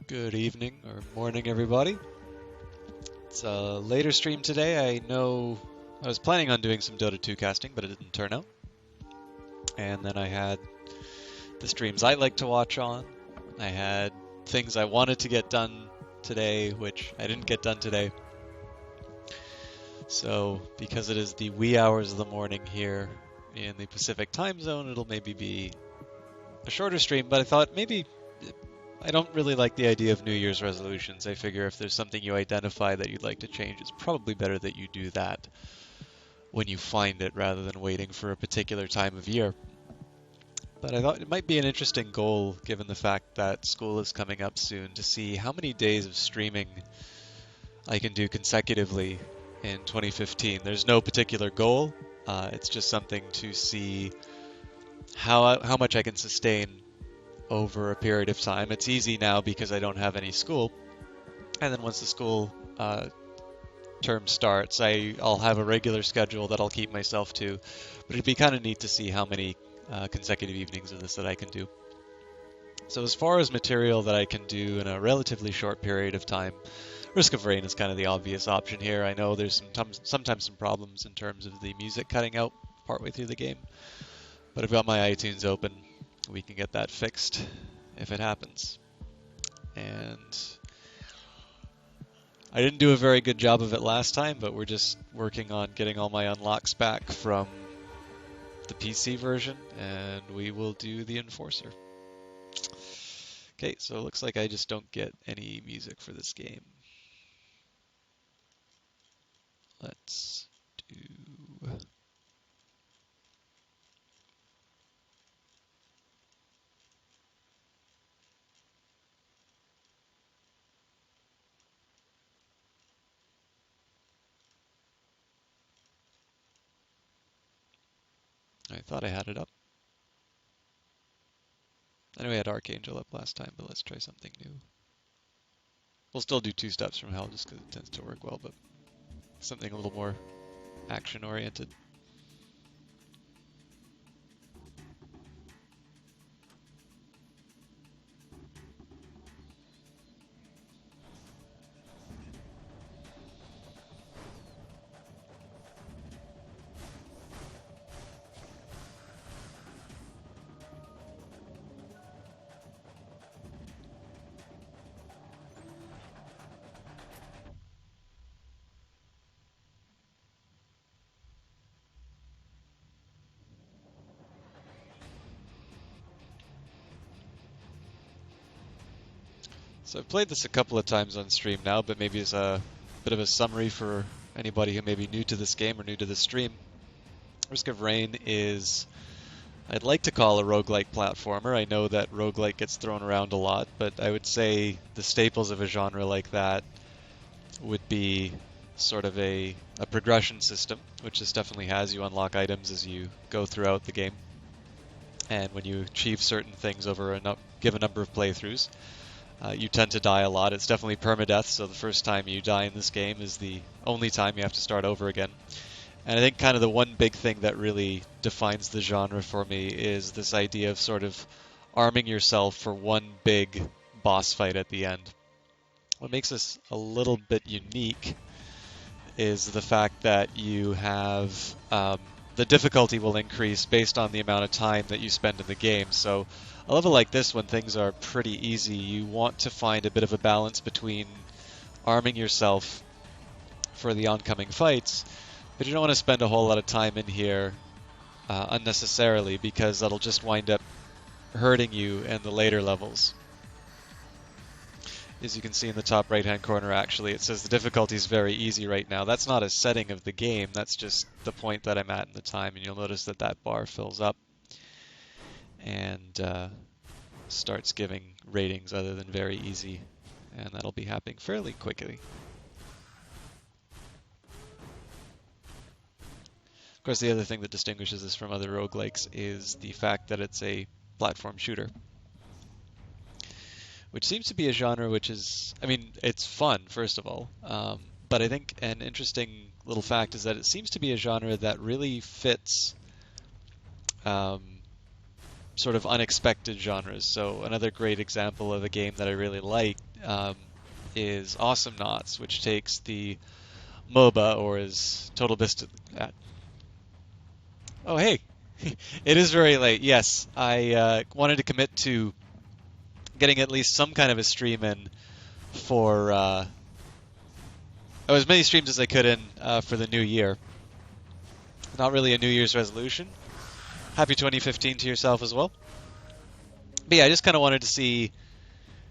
Good evening or morning, everybody. It's a later stream today. I know I was planning on doing some Dota 2 casting, but it didn't turn out. And then I had the streams I like to watch on. I had things I wanted to get done today, which I didn't get done today. So, because it is the wee hours of the morning here in the Pacific time zone, it'll maybe be a shorter stream, but I thought maybe I don't really like the idea of New Year's resolutions. I figure if there's something you identify that you'd like to change, it's probably better that you do that when you find it rather than waiting for a particular time of year. But I thought it might be an interesting goal given the fact that school is coming up soon to see how many days of streaming I can do consecutively in 2015. There's no particular goal. It's just something to see how much I can sustain over a period of time. It's easy now because I don't have any school. And then once the school term starts, I'll have a regular schedule that I'll keep myself to. But it'd be kind of neat to see how many consecutive evenings of this that I can do. So as far as material that I can do in a relatively short period of time, Risk of Rain is kind of the obvious option here. I know there's sometimes some problems in terms of the music cutting out partway through the game, but I've got my iTunes open. We can get that fixed if it happens. And I didn't do a very good job of it last time, but we're just working on getting all my unlocks back from the PC version, and we will do the Enforcer. Okay, so it looks like I just don't get any music for this game. Let's do... I thought I had it up. I know we had Archangel up last time, but let's try something new. We'll still do Two Steps from Hell just because it tends to work well, but something a little more action-oriented. So I've played this a couple of times on stream now, but maybe as a bit of a summary for anybody who may be new to this game or new to this stream. Risk of Rain is, I'd like to call a roguelike platformer. I know that roguelike gets thrown around a lot, but I would say the staples of a genre like that would be sort of a progression system, which this definitely has. You unlock items as you go throughout the game, and when you achieve certain things over a given number of playthroughs, you tend to die a lot. It's definitely permadeath, so the first time you die in this game is the only time you have to start over again. And I think kind of the one big thing that really defines the genre for me is this idea of sort of arming yourself for one big boss fight at the end. What makes this a little bit unique is the fact that you have the difficulty will increase based on the amount of time that you spend in the game. So a level like this, when things are pretty easy, you want to find a bit of a balance between arming yourself for the oncoming fights, but you don't want to spend a whole lot of time in here unnecessarily, because that'll just wind up hurting you in the later levels. As you can see in the top right-hand corner, actually, it says the difficulty is very easy right now. That's not a setting of the game, that's just the point that I'm at in the time, and you'll notice that that bar fills up and starts giving ratings other than very easy, and that'll be happening fairly quickly. Of course, the other thing that distinguishes this from other roguelikes is the fact that it's a platform shooter, which seems to be a genre which is, I mean, it's fun, first of all, but I think an interesting little fact is that it seems to be a genre that really fits sort of unexpected genres. So another great example of a game that I really like is Awesome Knots, which takes the MOBA, or is Total Biscuit. Oh, hey, it is very late. Yes, I wanted to commit to getting at least some kind of a stream in for as many streams as I could in for the new year. Not really a New Year's resolution. Happy 2015 to yourself as well. But yeah, I just kind of wanted to see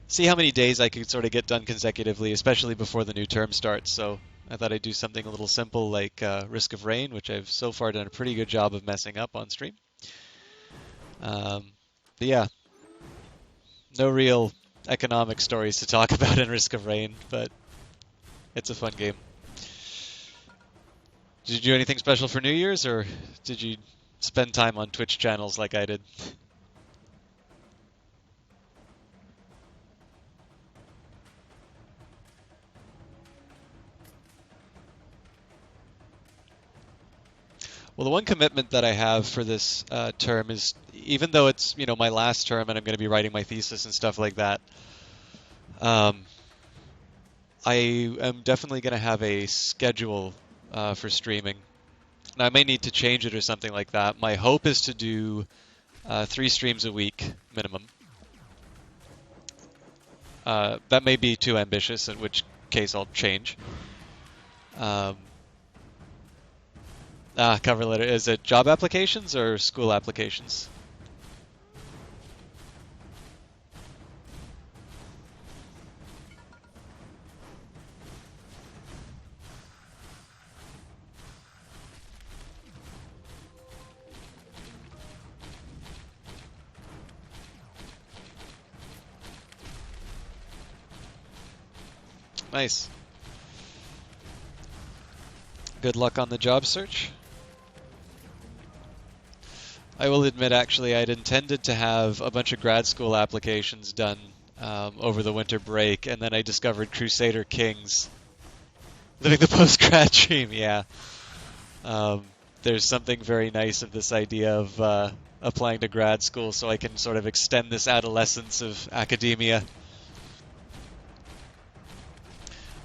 how many days I could sort of get done consecutively, especially before the new term starts. So I thought I'd do something a little simple like Risk of Rain, which I've so far done a pretty good job of messing up on stream. But yeah, no real economic stories to talk about in Risk of Rain, but it's a fun game. Did you do anything special for New Year's, or did you spend time on Twitch channels like I did? Well, the one commitment that I have for this term is, even though it's my last term and I'm going to be writing my thesis and stuff like that, I am definitely going to have a schedule for streaming. Now, I may need to change it or something like that. My hope is to do 3 streams a week minimum. That may be too ambitious, in which case I'll change. Cover letter. Is it job applications or school applications? Nice. Good luck on the job search. I will admit, actually, I'd intended to have a bunch of grad school applications done over the winter break, and then I discovered Crusader Kings. Living the post-grad dream, yeah. There's something very nice of this idea of applying to grad school so I can sort of extend this adolescence of academia.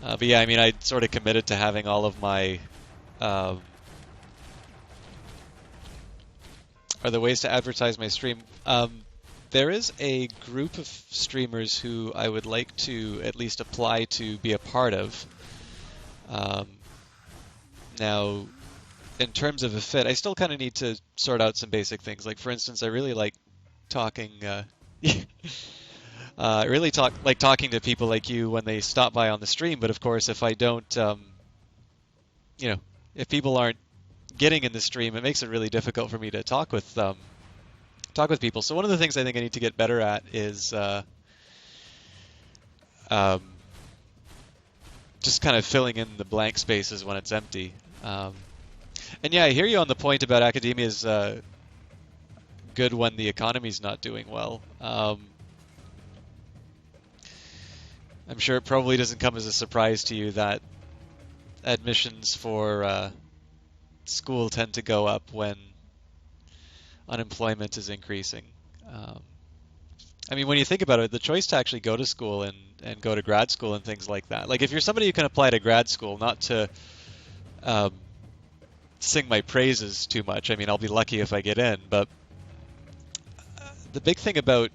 But yeah, I mean, I sort of committed to having all of my... Are there ways to advertise my stream? There is a group of streamers who I would like to at least apply to be a part of. Now, in terms of a fit, I still kind of need to sort out some basic things. Like, for instance, I really like talking... I really like talking to people like you when they stop by on the stream, but of course, if I don't... if people aren't getting in the stream, it makes it really difficult for me to talk with people. So one of the things I think I need to get better at is just kind of filling in the blank spaces when it's empty. And yeah, I hear you on the point about academia is good when the economy's not doing well. I'm sure it probably doesn't come as a surprise to you that admissions for school tend to go up when unemployment is increasing. I mean, when you think about it, the choice to actually go to school and go to grad school and things like that. Like, if you're somebody who can apply to grad school, not to sing my praises too much. I mean, I'll be lucky if I get in, but the big thing about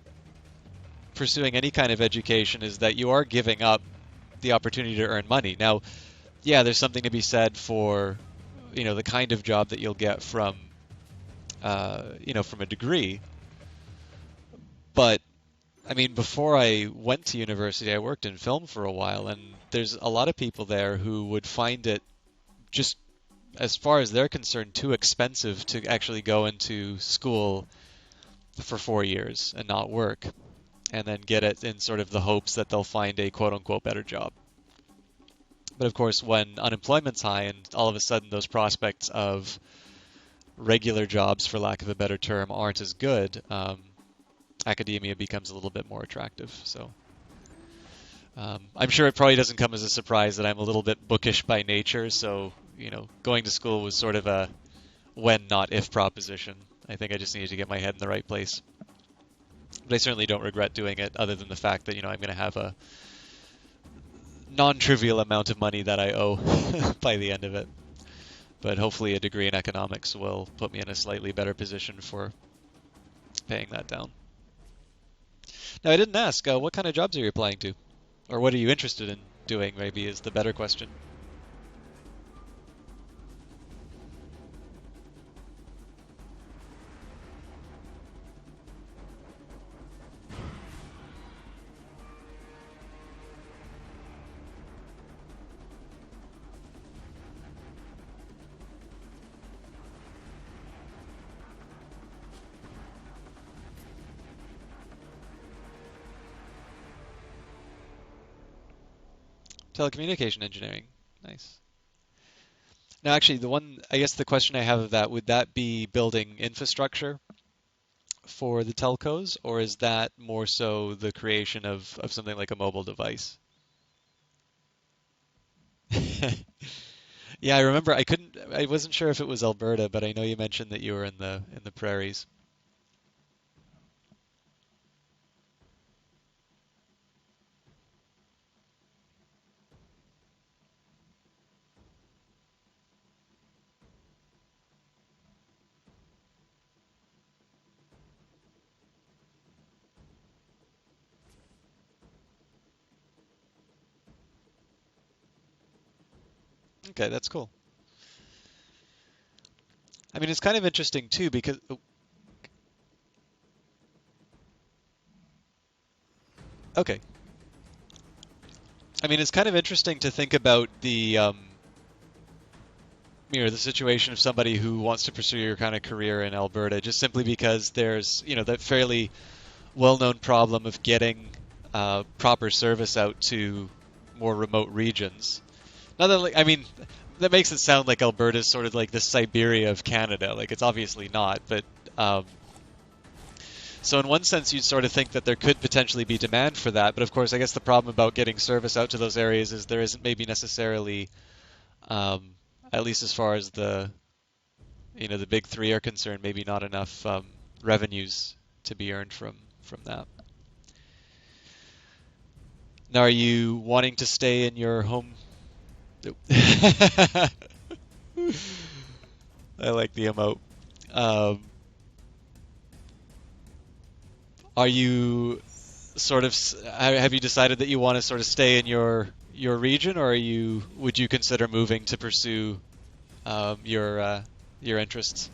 pursuing any kind of education is that you are giving up the opportunity to earn money. Now, yeah, there's something to be said for, the kind of job that you'll get from, from a degree. But, I mean, before I went to university, I worked in film for a while, and there's a lot of people there who would find it just, as far as they're concerned, too expensive to actually go into school for 4 years and not work, and then get it in sort of the hopes that they'll find a quote-unquote better job. But of course, when unemployment's high and all of a sudden those prospects of regular jobs, for lack of a better term, aren't as good, academia becomes a little bit more attractive. So I'm sure it probably doesn't come as a surprise that I'm a little bit bookish by nature. So, going to school was sort of a when, not if proposition. I think I just needed to get my head in the right place. But I certainly don't regret doing it, other than the fact that, I'm going to have non-trivial amount of money that I owe by the end of it. But hopefully a degree in economics will put me in a slightly better position for paying that down. Now, I didn't ask, what kind of jobs are you applying to? Or what are you interested in doing, maybe is the better question. Telecommunication engineering. Nice. Now, actually, I guess the question I have of that, would that be building infrastructure for the telcos, or is that more so the creation of something like a mobile device? Yeah, I remember I wasn't sure if it was Alberta, but I know you mentioned that you were in the prairies. Okay, that's cool. I mean, it's kind of interesting too because okay. I mean, it's kind of interesting to think about the situation of somebody who wants to pursue your kind of career in Alberta, just simply because there's, that fairly well-known problem of getting proper service out to more remote regions. Not that, like, I mean, that makes it sound like Alberta's sort of like the Siberia of Canada. Like, it's obviously not, but um, so in one sense, you'd sort of think that there could potentially be demand for that. But of course, I guess the problem about getting service out to those areas is there isn't maybe necessarily, um, at least as far as the big three are concerned, maybe not enough revenues to be earned from that. Now, are you wanting to stay in your home? Nope. I like the emote. Um, are you have you decided that you want to sort of stay in your region, or would you consider moving to pursue your interests?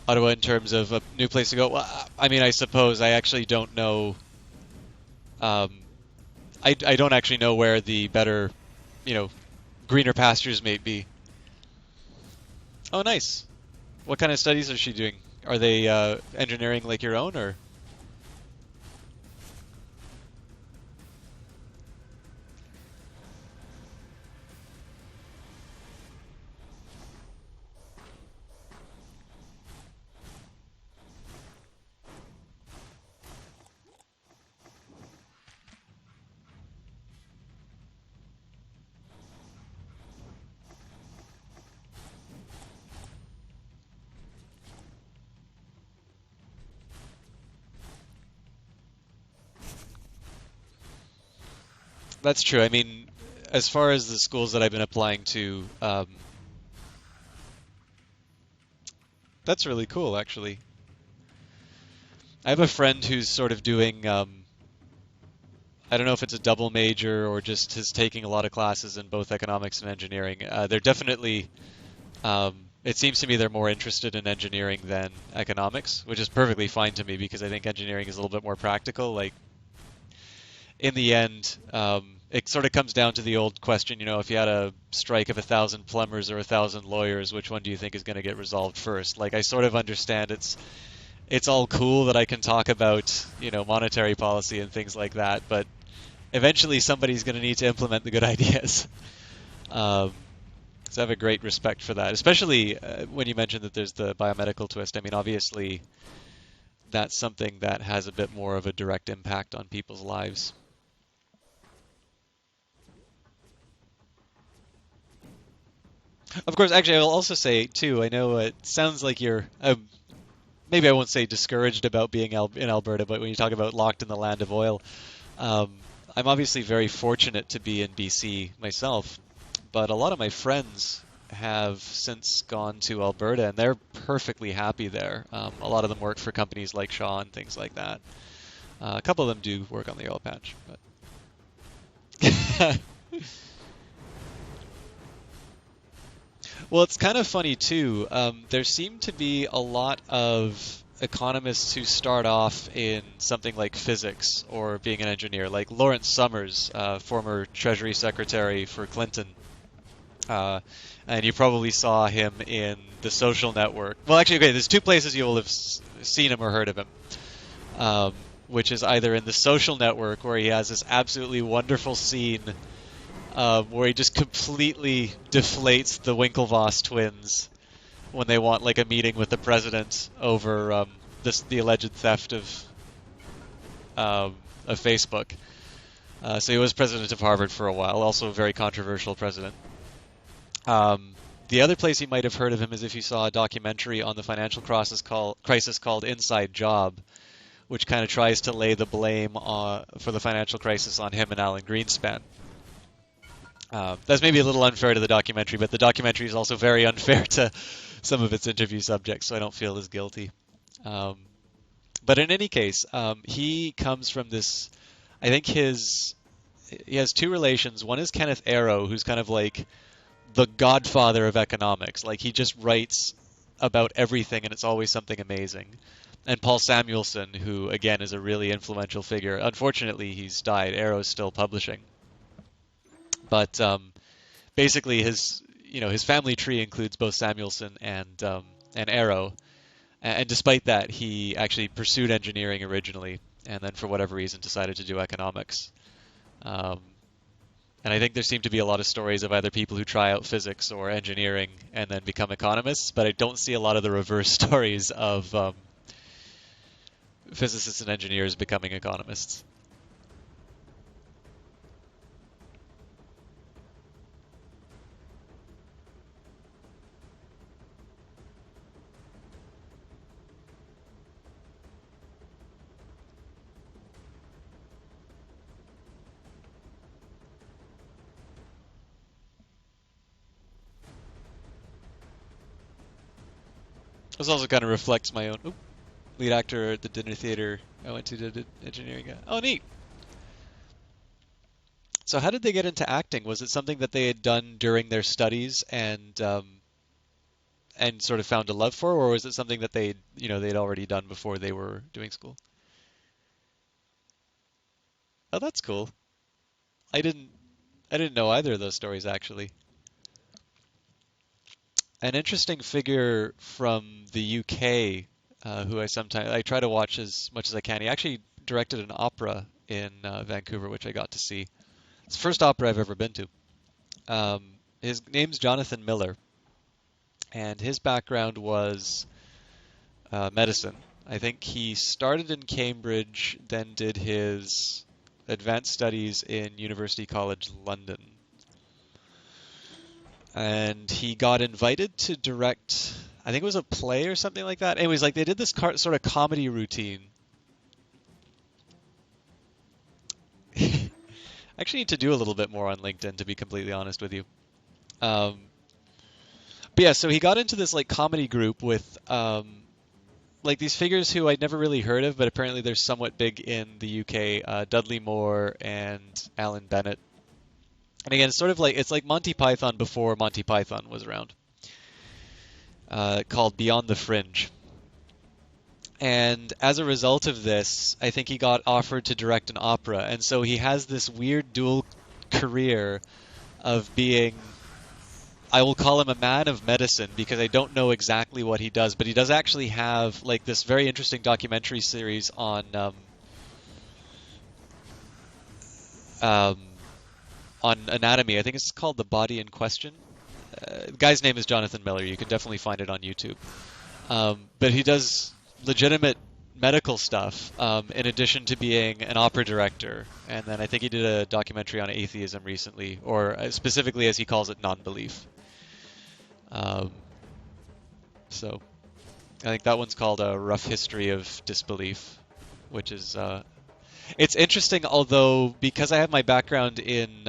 Ottawa in terms of a new place to go? Well, I mean, I suppose I actually don't know. Um, I don't actually know where the better, you know, greener pastures may be. Oh, nice. What kind of studies is she doing? Are they engineering like your own, or? That's true. I mean, as far as the schools that I've been applying to, that's really cool, actually. I have a friend who's sort of doing, I don't know if it's a double major or just is taking a lot of classes in both economics and engineering. They're definitely, it seems to me they're more interested in engineering than economics, which is perfectly fine to me because I think engineering is a little bit more practical. Like, in the end, it sort of comes down to the old question, if you had a strike of 1,000 plumbers or 1,000 lawyers, which one do you think is going to get resolved first? Like, I sort of understand it's all cool that I can talk about, monetary policy and things like that, but eventually somebody's going to need to implement the good ideas. Um, so I have a great respect for that, especially when you mentioned that there's the biomedical twist. I mean, obviously, that's something that has a bit more of a direct impact on people's lives. Of course, actually, I'll also say too. I know it sounds like you're maybe I won't say discouraged about being in Alberta, but when you talk about locked in the land of oil, um, I'm obviously very fortunate to be in BC myself. But a lot of my friends have since gone to Alberta, and they're perfectly happy there. A lot of them work for companies like Shaw and things like that. A couple of them do work on the oil patch, but well, it's kind of funny too. There seem to be a lot of economists who start off in something like physics or being an engineer, like Lawrence Summers, former Treasury Secretary for Clinton. And you probably saw him in The Social Network. Well, actually, okay, there's two places you will have seen him or heard of him, um, which is either in The Social Network, where he has this absolutely wonderful scene where he just completely deflates the Winklevoss twins when they want like a meeting with the president over the alleged theft of Facebook. So he was president of Harvard for a while, also a very controversial president. The other place you might have heard of him is if you saw a documentary on the financial crisis called Inside Job, which kind of tries to lay the blame for the financial crisis on him and Alan Greenspan. That's maybe a little unfair to the documentary, but the documentary is also very unfair to some of its interview subjects, so I don't feel as guilty. Um, but in any case, he comes from this. I think he has two relations. One is Kenneth Arrow, who's kind of like the godfather of economics. Like he just writes about everything, and it's always something amazing. And Paul Samuelson, who again is a really influential figure. Unfortunately, he's died. Arrow's still publishing, but basically his family tree includes both Samuelson and Arrow. And despite that, he actually pursued engineering originally, and then for whatever reason decided to do economics. Um, and I think there seem to be a lot of stories of either people who try out physics or engineering and then become economists, but I don't see a lot of the reverse stories of physicists and engineers becoming economists. This also kind of reflects my own lead actor at the dinner theater I went to did engineering. Oh, neat. So how did they get into acting? Was it something that they had done during their studies and sort of found a love for, or was it something that they'd already done before they were doing school? Oh, that's cool. I didn't I didn't know either of those stories actually. An interesting figure from the UK, who I try to watch as much as I can. He actually directed an opera in Vancouver, which I got to see. It's the first opera I've ever been to. His name's Jonathan Miller, and his background was medicine. I think he started in Cambridge, then did his advanced studies in University College London. And he got invited to direct, I think it was a play or something like that. Anyways, like they did this sort of comedy routine. I actually need to do a little bit more on LinkedIn, to be completely honest with you. Um, but yeah, so he got into this like comedy group with like these figures who I'd never really heard of, but apparently they're somewhat big in the UK. Dudley Moore and Alan Bennett. And again, it's like Monty Python before Monty Python was around, called Beyond the Fringe. And as a result of this, I think he got offered to direct an opera, and so he has this weird dual career of being I will call him a man of medicine because I don't know exactly what he does, but he does actually have like this very interesting documentary series um, on anatomy. I think it's called The Body in Question. The guy's name is Jonathan Miller. You can definitely find it on YouTube. But he does legitimate medical stuff in addition to being an opera director. And then I think he did a documentary on atheism recently, or specifically, as he calls it, non-belief. Um, so I think that one's called A Rough History of Disbelief, which is it's interesting. Although because I have my background in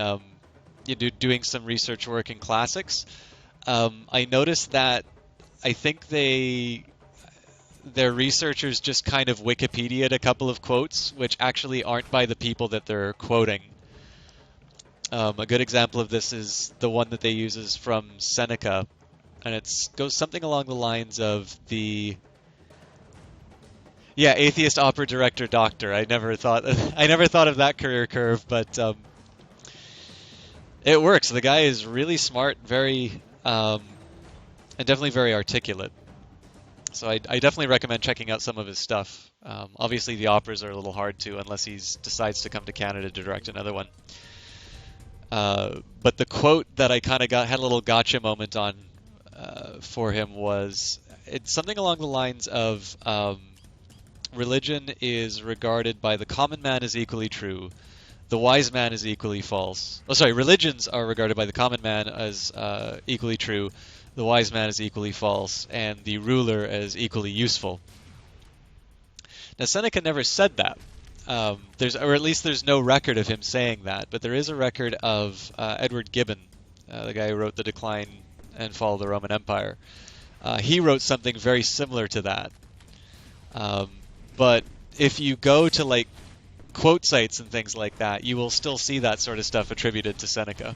doing some research work in classics, I noticed that I think their researchers just kind of Wikipedia'd a couple of quotes, which actually aren't by the people that they're quoting. A good example of this is the one that they use is from Seneca, and it goes something along the lines of atheist opera director doctor. I never thought I never thought of that career curve, but it works. The guy is really smart, very and definitely very articulate. So I definitely recommend checking out some of his stuff. Obviously, the operas are a little hard to unless he decides to come to Canada to direct another one. But the quote that I kind of had a little gotcha moment on for him was it's something along the lines of religion is regarded by the common man as equally true. The wise man is equally false. Oh, sorry, religions are regarded by the common man as equally true. The wise man is equally false, and the ruler as equally useful. Now, Seneca never said that. Or at least there's no record of him saying that, but there is a record of Edward Gibbon, the guy who wrote The Decline and Fall of the Roman Empire. He wrote something very similar to that. But if you go to like quote sites and things like that, you will still see that sort of stuff attributed to Seneca.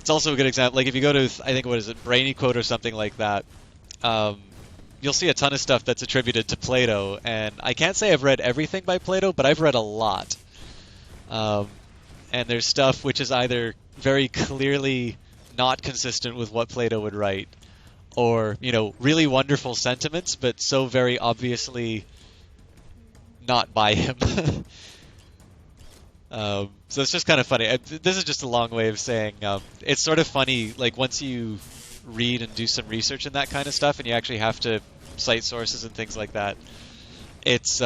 It's also a good example. Like if you go to, I think, what is it, Brainy Quote or something like that, you'll see a ton of stuff that's attributed to Plato. And I can't say I've read everything by Plato, but I've read a lot. And there's stuff which is either very clearly not consistent with what Plato would write, or, really wonderful sentiments, but so very obviously not by him. So it's just kind of funny. This is just a long way of saying it's sort of funny, like once you read and do some research and that kind of stuff, and you actually have to cite sources and things like that. It's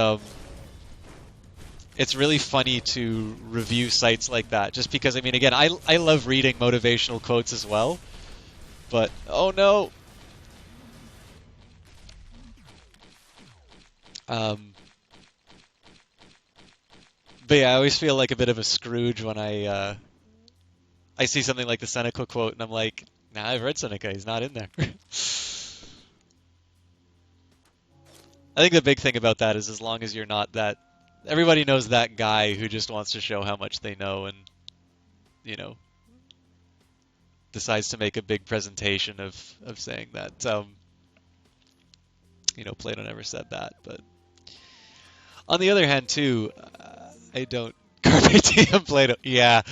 really funny to review sites like that, just because, I mean, again, I love reading motivational quotes as well, but oh no. But yeah, I always feel like a bit of a Scrooge when I see something like the Seneca quote, and I'm like, nah, I've read Seneca, he's not in there. I think the big thing about that is as long as you're not that, everybody knows that guy who just wants to show how much they know and, decides to make a big presentation of saying that, Plato never said that. But on the other hand, too, I don't. Carpe diem, Plato. Yeah.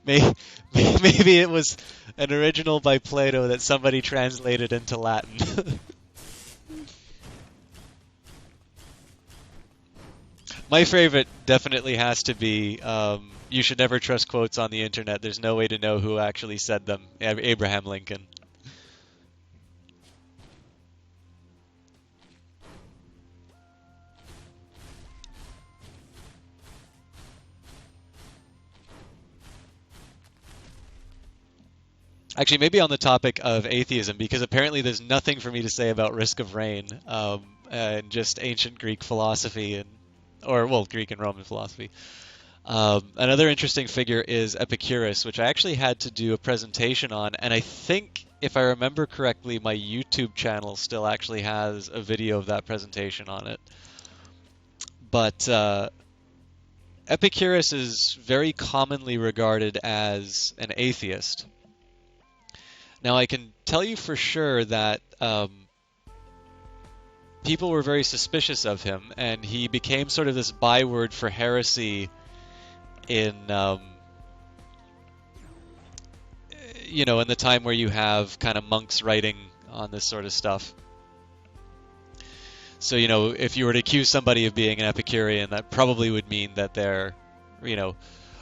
Maybe it was an original by Plato that somebody translated into Latin. My favorite definitely has to be you should never trust quotes on the internet. There's no way to know who actually said them. Abraham Lincoln. Actually, maybe on the topic of atheism, because apparently there's nothing for me to say about Risk of Rain and just ancient Greek philosophy Greek and Roman philosophy. Another interesting figure is Epicurus, which I actually had to do a presentation on, and I think, if I remember correctly, my YouTube channel still actually has a video of that presentation on it. But Epicurus is very commonly regarded as an atheist. Now, I can tell you for sure that people were very suspicious of him, and he became sort of this byword for heresy in in the time where you have kind of monks writing on this sort of stuff. So, if you were to accuse somebody of being an Epicurean, that probably would mean that they're, well,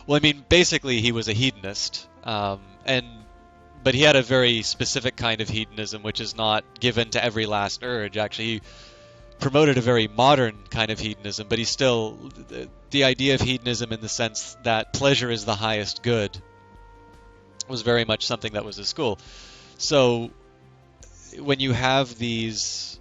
I mean, basically he was a hedonist, but he had a very specific kind of hedonism, which is not given to every last urge. Actually, he promoted a very modern kind of hedonism, but he's still, the idea of hedonism in the sense that pleasure is the highest good was very much something that was his school. So when you have these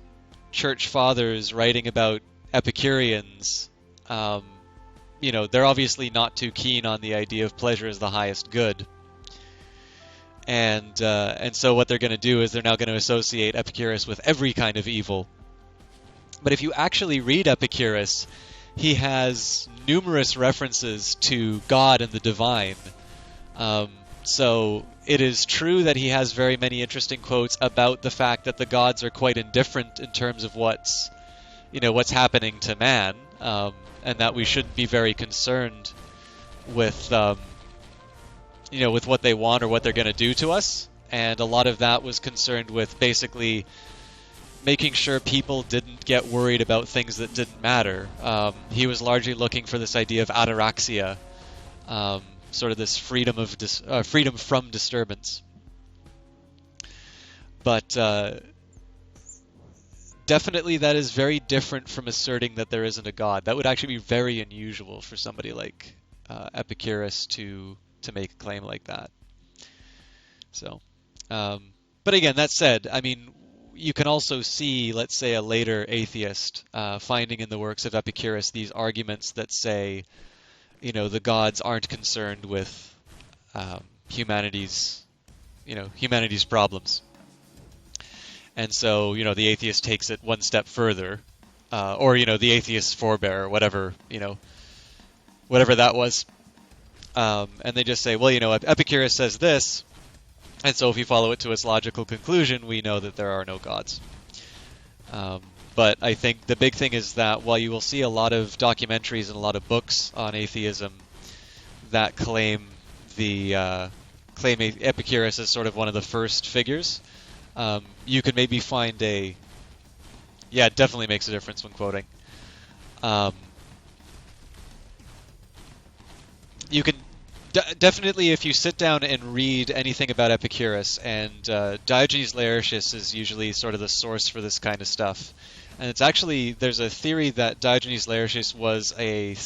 church fathers writing about Epicureans, they're obviously not too keen on the idea of pleasure as the highest good. And so what they're going to do is they're now going to associate Epicurus with every kind of evil. But if you actually read Epicurus, he has numerous references to God and the divine. So it is true that he has very many interesting quotes about the fact that the gods are quite indifferent in terms of what's happening to man, and that we shouldn't be very concerned with with what they want or what they're going to do to us. And a lot of that was concerned with basically making sure people didn't get worried about things that didn't matter. He was largely looking for this idea of ataraxia, sort of this freedom from disturbance. But definitely that is very different from asserting that there isn't a god. That would actually be very unusual for somebody like Epicurus to make a claim like that. So, but again, that said, I mean, you can also see, let's say, a later atheist finding in the works of Epicurus these arguments that say, the gods aren't concerned with humanity's problems. And so, the atheist takes it one step further, or, the atheist's forebear, or whatever that was. And they just say, well, Epicurus says this, and so if you follow it to its logical conclusion, we know that there are no gods. But I think the big thing is that while you will see a lot of documentaries and a lot of books on atheism that claim Epicurus as sort of one of the first figures, you could maybe find it definitely makes a difference when quoting. You can definitely, if you sit down and read anything about Epicurus, and Diogenes Laertius is usually sort of the source for this kind of stuff. And it's actually, there's a theory that Diogenes Laertius was a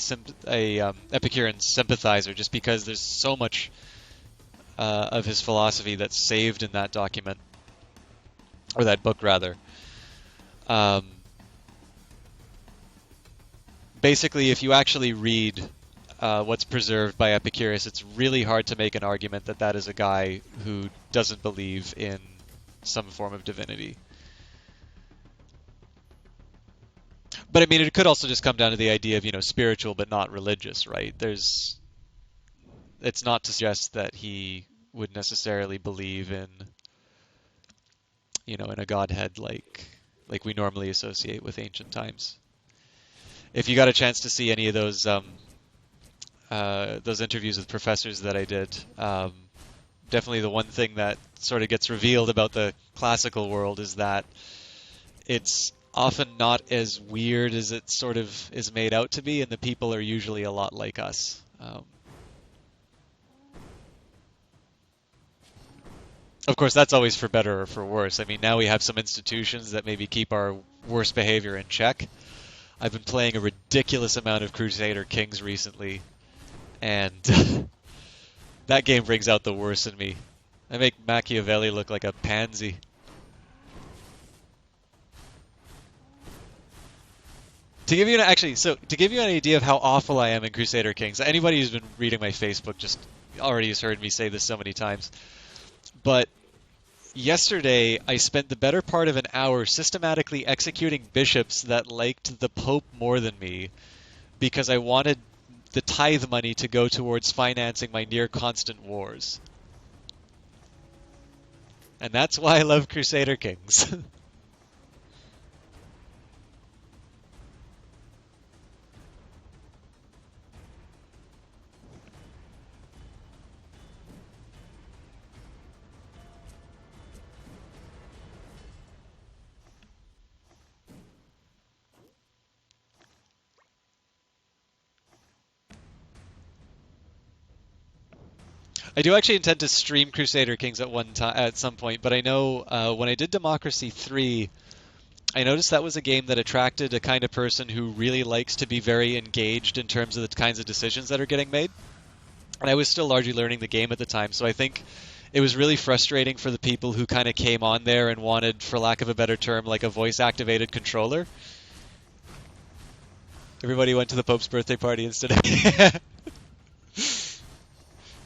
Epicurean sympathizer, just because there's so much of his philosophy that's saved in that document, or that book rather. Basically, if you actually read what's preserved by Epicurus, it's really hard to make an argument that that is a guy who doesn't believe in some form of divinity. But I mean, it could also just come down to the idea of, spiritual but not religious, right? It's not to suggest that he would necessarily believe in, in a godhead like we normally associate with ancient times. If you got a chance to see any of those interviews with professors that I did, definitely the one thing that sort of gets revealed about the classical world is that it's often not as weird as it sort of is made out to be, and the people are usually a lot like us. Of course, that's always for better or for worse. I mean, now we have some institutions that maybe keep our worst behavior in check. I've been playing a ridiculous amount of Crusader Kings recently, and that game brings out the worst in me. I make Machiavelli look like a pansy. To give you an idea of how awful I am in Crusader Kings, anybody who's been reading my Facebook just already has heard me say this so many times. But yesterday, I spent the better part of an hour systematically executing bishops that liked the Pope more than me, because I wanted the tithe money to go towards financing my near constant wars. And that's why I love Crusader Kings. I do actually intend to stream Crusader Kings at one time at some point, but I know when I did Democracy 3, I noticed that was a game that attracted a kind of person who really likes to be very engaged in terms of the kinds of decisions that are getting made. And I was still largely learning the game at the time, so I think it was really frustrating for the people who kind of came on there and wanted, for lack of a better term, like a voice-activated controller. Everybody went to the Pope's birthday party instead of...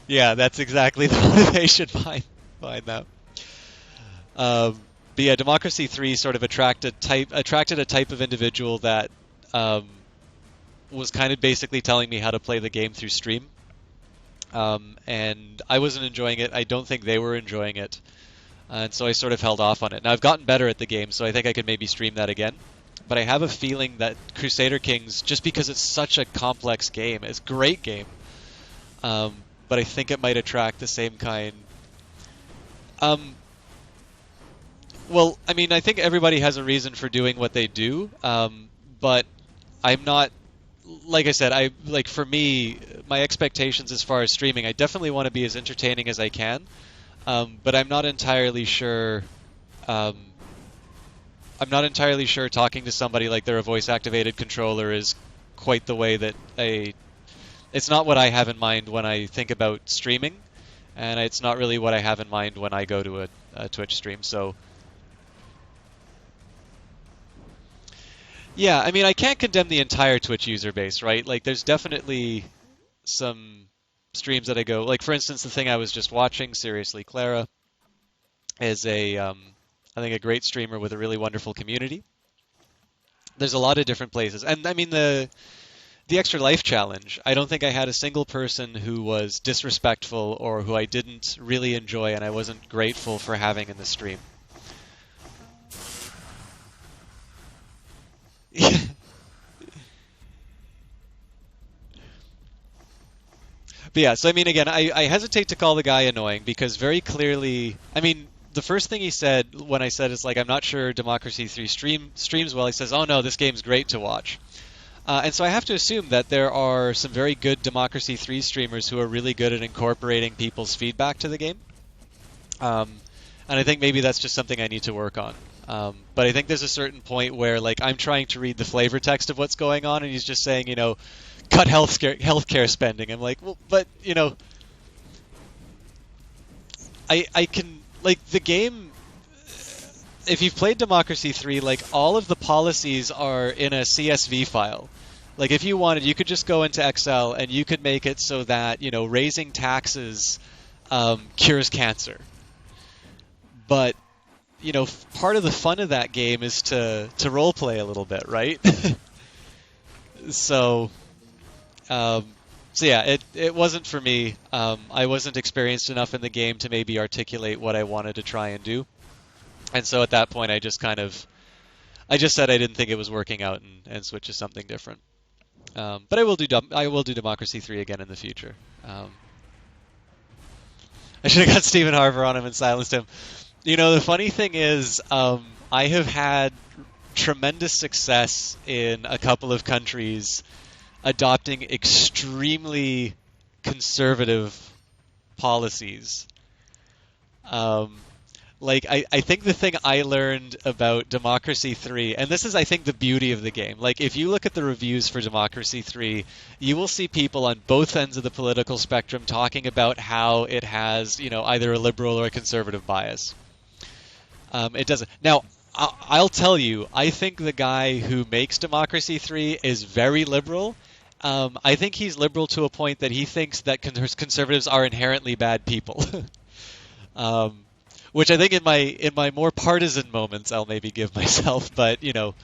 Yeah, that's exactly the motivation behind that. But yeah, Democracy 3 sort of attracted a type of individual that was kind of basically telling me how to play the game through stream. And I wasn't enjoying it. I don't think they were enjoying it. And so I sort of held off on it. Now, I've gotten better at the game, so I think I could maybe stream that again. But I have a feeling that Crusader Kings, just because it's such a complex game, it's a great game, but I think it might attract the same kind. Well, I mean, I think everybody has a reason for doing what they do, but I'm not, like I said, for me, my expectations as far as streaming, I definitely want to be as entertaining as I can, but I'm not entirely sure. I'm not entirely sure talking to somebody like they're a voice-activated controller is quite the way that it's not what I have in mind when I think about streaming, and it's not really what I have in mind when I go to a Twitch stream. So, yeah, I mean, I can't condemn the entire Twitch user base, right? Like, there's definitely some streams that I go, like, for instance, the thing I was just watching, Seriously Clara, is I think a great streamer with a really wonderful community. There's a lot of different places. And I mean, the Extra Life Challenge, I don't think I had a single person who was disrespectful or who I didn't really enjoy and I wasn't grateful for having in the stream. But yeah, so I mean, again, I hesitate to call the guy annoying because very clearly, I mean, the first thing he said when I said it's like, I'm not sure Democracy 3 streams well, he says, oh no, this game's great to watch. And so I have to assume that there are some very good Democracy 3 streamers who are really good at incorporating people's feedback to the game. And I think maybe that's just something I need to work on. But I think there's a certain point where, like, I'm trying to read the flavor text of what's going on, and he's just saying, you know, cut healthcare spending. I'm like, well, but, you know, I can, like, the game, if you've played Democracy 3, like, all of the policies are in a CSV file. Like, if you wanted, you could just go into Excel and you could make it so that, you know, raising taxes cures cancer. But, you know, part of the fun of that game is to role play a little bit, right? So yeah, it wasn't for me. I wasn't experienced enough in the game to maybe articulate what I wanted to try and do. And so at that point, I just said I didn't think it was working out and switched to something different. But I will do Democracy 3 again in the future. I should have got Stephen Harver on him and silenced him. You know, the funny thing is, I have had tremendous success in a couple of countries adopting extremely conservative policies. Like, I think the thing I learned about Democracy 3, and this is, I think, the beauty of the game. Like, if you look at the reviews for Democracy 3, you will see people on both ends of the political spectrum talking about how it has, you know, either a liberal or a conservative bias. It doesn't. Now, I'll tell you, I think the guy who makes Democracy 3 is very liberal. I think he's liberal to a point that he thinks that conservatives are inherently bad people. Which I think in my more partisan moments I'll maybe give myself, but, you know,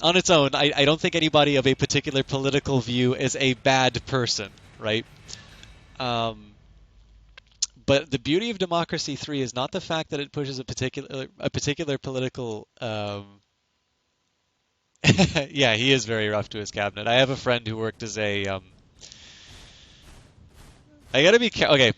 on its own, I don't think anybody of a particular political view is a bad person, right? But the beauty of Democracy 3 is not the fact that it pushes a particular political. Yeah, he is very rough to his cabinet. I have a friend who worked as a. I gotta be okay.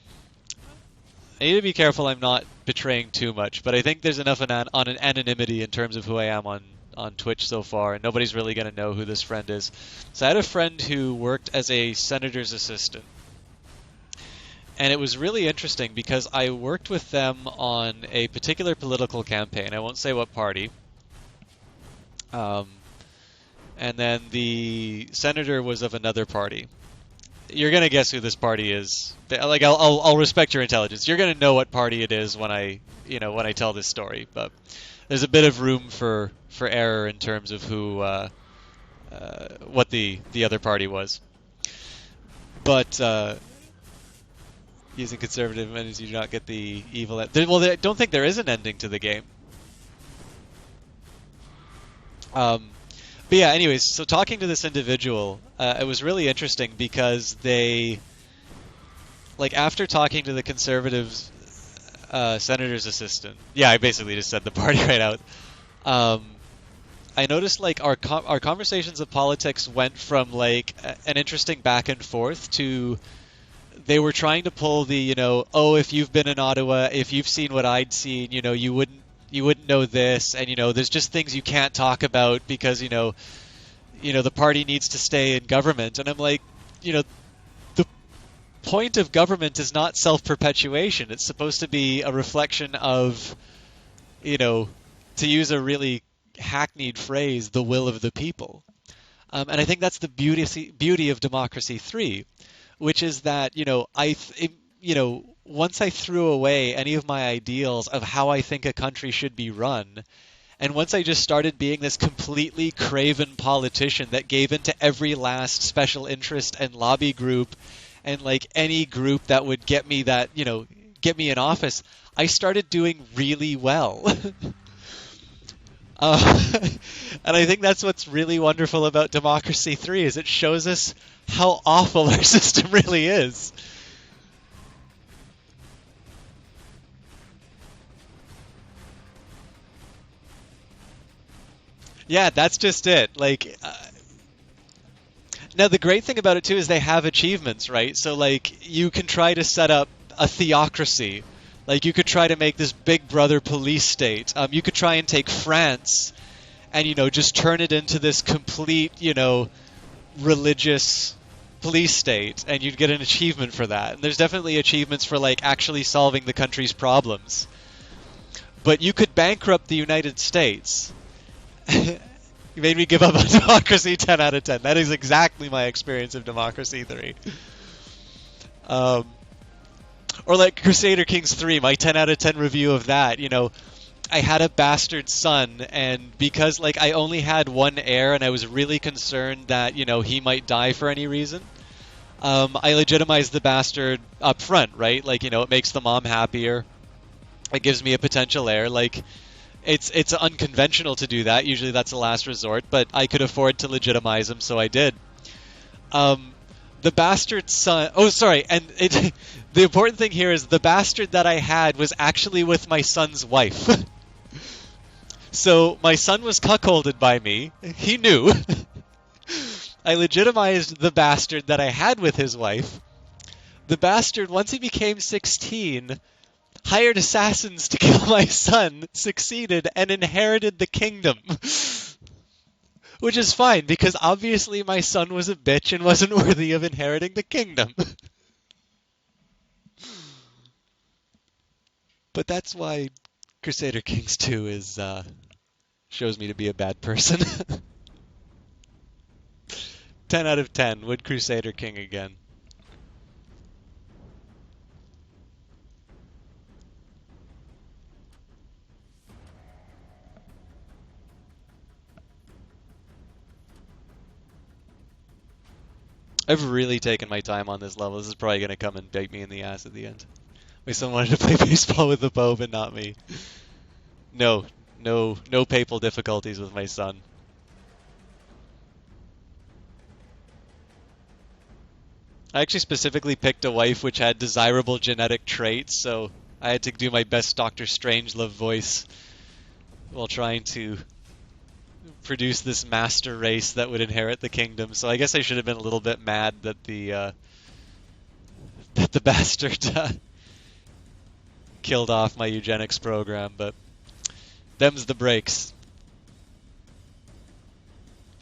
I need to be careful I'm not betraying too much, but I think there's enough on an anonymity in terms of who I am on Twitch so far, and nobody's really going to know who this friend is. So I had a friend who worked as a senator's assistant, And it was really interesting because I worked with them on a particular political campaign. I won't say what party. Um, and then the senator was of another party. You're gonna guess who this party is. Like I'll respect your intelligence. You're gonna know what party it is when I tell this story. But there's a bit of room for error in terms of who what the other party was. But using conservative means you do not get the evil. Well, I don't think there is an ending to the game. But yeah, anyways, so talking to this individual, it was really interesting because they, like, after talking to the conservatives, senator's assistant, yeah, I basically just said the party right out. I noticed like our conversations of politics went from like an interesting back and forth to they were trying to pull the, oh, if you've been in Ottawa, if you've seen what I'd seen, you wouldn't know this, and there's just things you can't talk about because the party needs to stay in government. And I'm like, the point of government is not self-perpetuation. It's supposed to be a reflection of, to use a really hackneyed phrase, the will of the people. And I think that's the beauty of Democracy 3, which is that, once I threw away any of my ideals of how I think a country should be run, and once I just started being this completely craven politician that gave into every last special interest and lobby group and like any group that would get me in office, I started doing really well. And I think that's what's really wonderful about Democracy 3 is it shows us how awful our system really is. Yeah, that's just it. Like, now the great thing about it too is they have achievements, right? So like, you can try to set up a theocracy. Like, you could try to make this big brother police state. You could try and take France and, just turn it into this complete, religious police state, and you'd get an achievement for that. And there's definitely achievements for, like, actually solving the country's problems. But you could bankrupt the United States. You made me give up on Democracy 10 out of 10. That is exactly my experience of Democracy 3. Or like Crusader Kings 3, my 10 out of 10 review of that, I had a bastard son, and because like I only had one heir and I was really concerned that, he might die for any reason, I legitimized the bastard up front, right? Like, it makes the mom happier. It gives me a potential heir. Like, it's unconventional to do that. Usually that's a last resort, but I could afford to legitimize him, so I did. The bastard son... Oh, sorry, and the important thing here is the bastard that I had was actually with my son's wife. So my son was cuckolded by me. He knew. I legitimized the bastard that I had with his wife. The bastard, once he became 16, hired assassins to kill my son, succeeded, and inherited the kingdom. Which is fine, because obviously my son was a bitch and wasn't worthy of inheriting the kingdom. But that's why Crusader Kings 2 is shows me to be a bad person. 10 out of 10. Would Crusader King again. I've really taken my time on this level. This is probably going to come and bite me in the ass at the end. My son wanted to play baseball with the Pope and not me. No papal difficulties with my son. I actually specifically picked a wife which had desirable genetic traits, so I had to do my best Dr. Strangelove voice while trying to produce this master race that would inherit the kingdom. So I guess I should have been a little bit mad that the bastard killed off my eugenics program, but them's the breaks.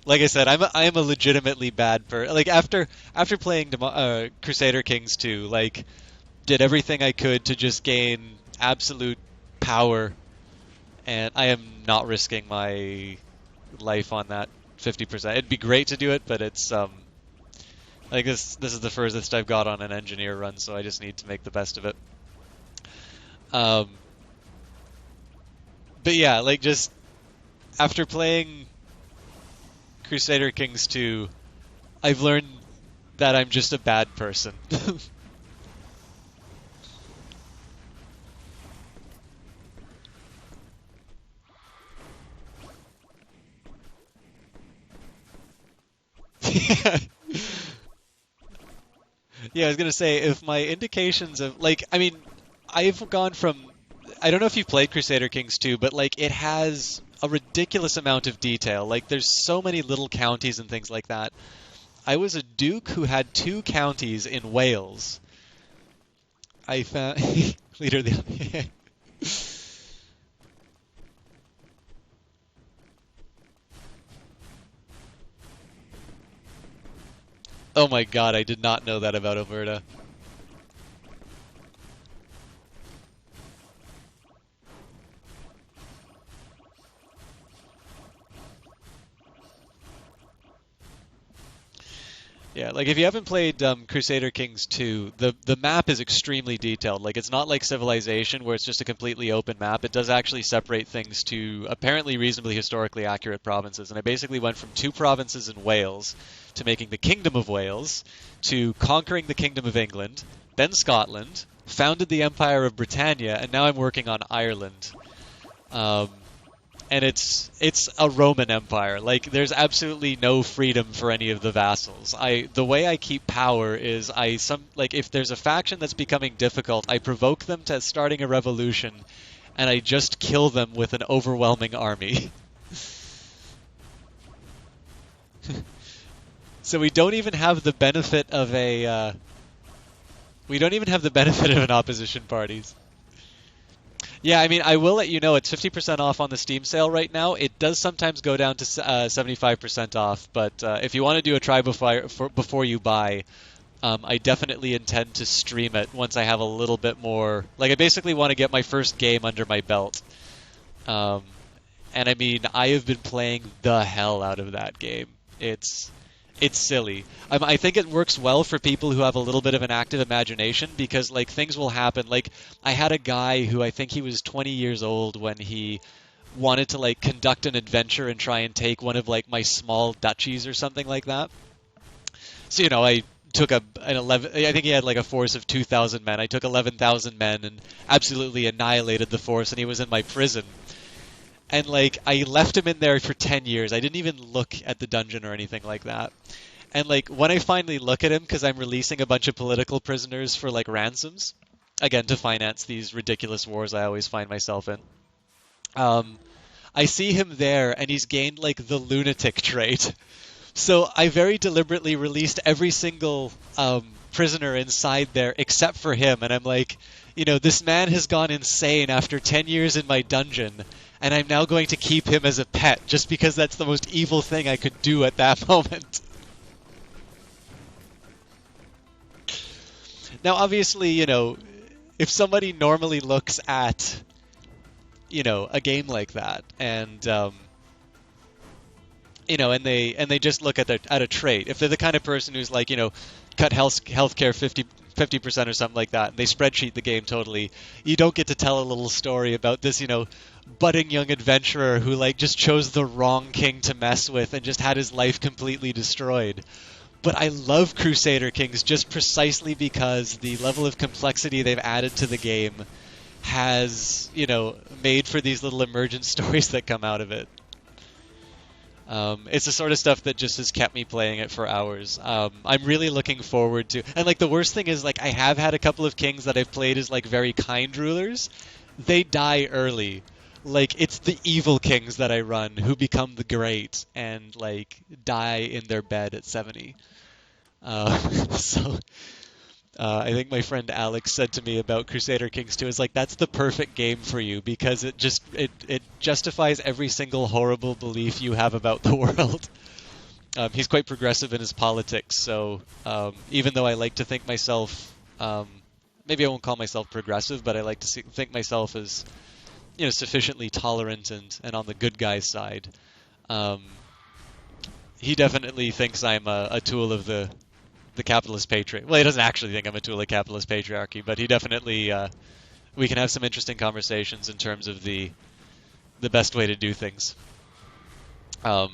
Like I said, I am a legitimately bad person. Like after playing Crusader Kings 2, like did everything I could to just gain absolute power, and I am not risking my life on that 50%. It'd be great to do it, but it's like this is the furthest I've got on an engineer run, so I just need to make the best of it. Um, but yeah, like just after playing Crusader Kings 2, I've learned that I'm just a bad person. Yeah, I was gonna say if my indications of like, I mean, I've gone from, I don't know if you've played Crusader Kings 2, but like it has a ridiculous amount of detail. Like there's so many little counties and things like that. I was a duke who had two counties in Wales. I found leader of the. Oh my God, I did not know that about Alberta. Yeah, like if you haven't played Crusader Kings 2, the map is extremely detailed. Like it's not like Civilization where it's just a completely open map. It does actually separate things to apparently reasonably historically accurate provinces. And I basically went from two provinces in Wales to making the Kingdom of Wales to conquering the Kingdom of England, then Scotland, founded the Empire of Britannia, and now I'm working on Ireland. Um, and it's a Roman Empire. Like there's absolutely no freedom for any of the vassals. The way I keep power is like if there's a faction that's becoming difficult, I provoke them to starting a revolution, and I just kill them with an overwhelming army. So we don't even have the benefit of we don't even have the benefit of an opposition parties. Yeah, I mean, I will let you know it's 50% off on the Steam sale right now. It does sometimes go down to 75% off, but if you want to do a try before you buy, I definitely intend to stream it once I have a little bit more. Like, I basically want to get my first game under my belt. Um, and I mean, I have been playing the hell out of that game. It's silly. I think it works well for people who have a little bit of an active imagination because like things will happen. Like I had a guy who I think he was 20 years old when he wanted to like conduct an adventure and try and take one of like my small duchies or something like that. So I took an 11. I think he had like a force of 2,000 men. I took 11,000 men and absolutely annihilated the force, and he was in my prison. And like I left him in there for 10 years. I didn't even look at the dungeon or anything like that. And like when I finally look at him, because I'm releasing a bunch of political prisoners for like ransoms, again to finance these ridiculous wars I always find myself in. Um, I see him there, and he's gained like the lunatic trait. So I very deliberately released every single prisoner inside there except for him, and I'm like, this man has gone insane after 10 years in my dungeon, and I'm now going to keep him as a pet just because that's the most evil thing I could do at that moment. Now, obviously, if somebody normally looks at, a game like that, and and they just look at a trait. If they're the kind of person who's like, cut healthcare 50% or something like that, and they spreadsheet the game totally, you don't get to tell a little story about this, budding young adventurer who like just chose the wrong king to mess with and just had his life completely destroyed. But I love Crusader Kings just precisely because the level of complexity they've added to the game has, made for these little emergent stories that come out of it. It's the sort of stuff that just has kept me playing it for hours. I'm really looking forward to, and like the worst thing is like I have had a couple of kings that I've played as like very kind rulers. They die early. Like it's the evil kings that I run who become the great and like die in their bed at 70. So I think my friend Alex said to me about Crusader Kings 2 is like that's the perfect game for you because it justifies every single horrible belief you have about the world. He's quite progressive in his politics, so even though I like to think myself maybe I won't call myself progressive, but I like to think myself as, sufficiently tolerant and on the good guy's side. Um, he definitely thinks I'm a tool of the capitalist patriarchy. Well, he doesn't actually think I'm a tool of capitalist patriarchy, but he definitely we can have some interesting conversations in terms of the best way to do things. Um,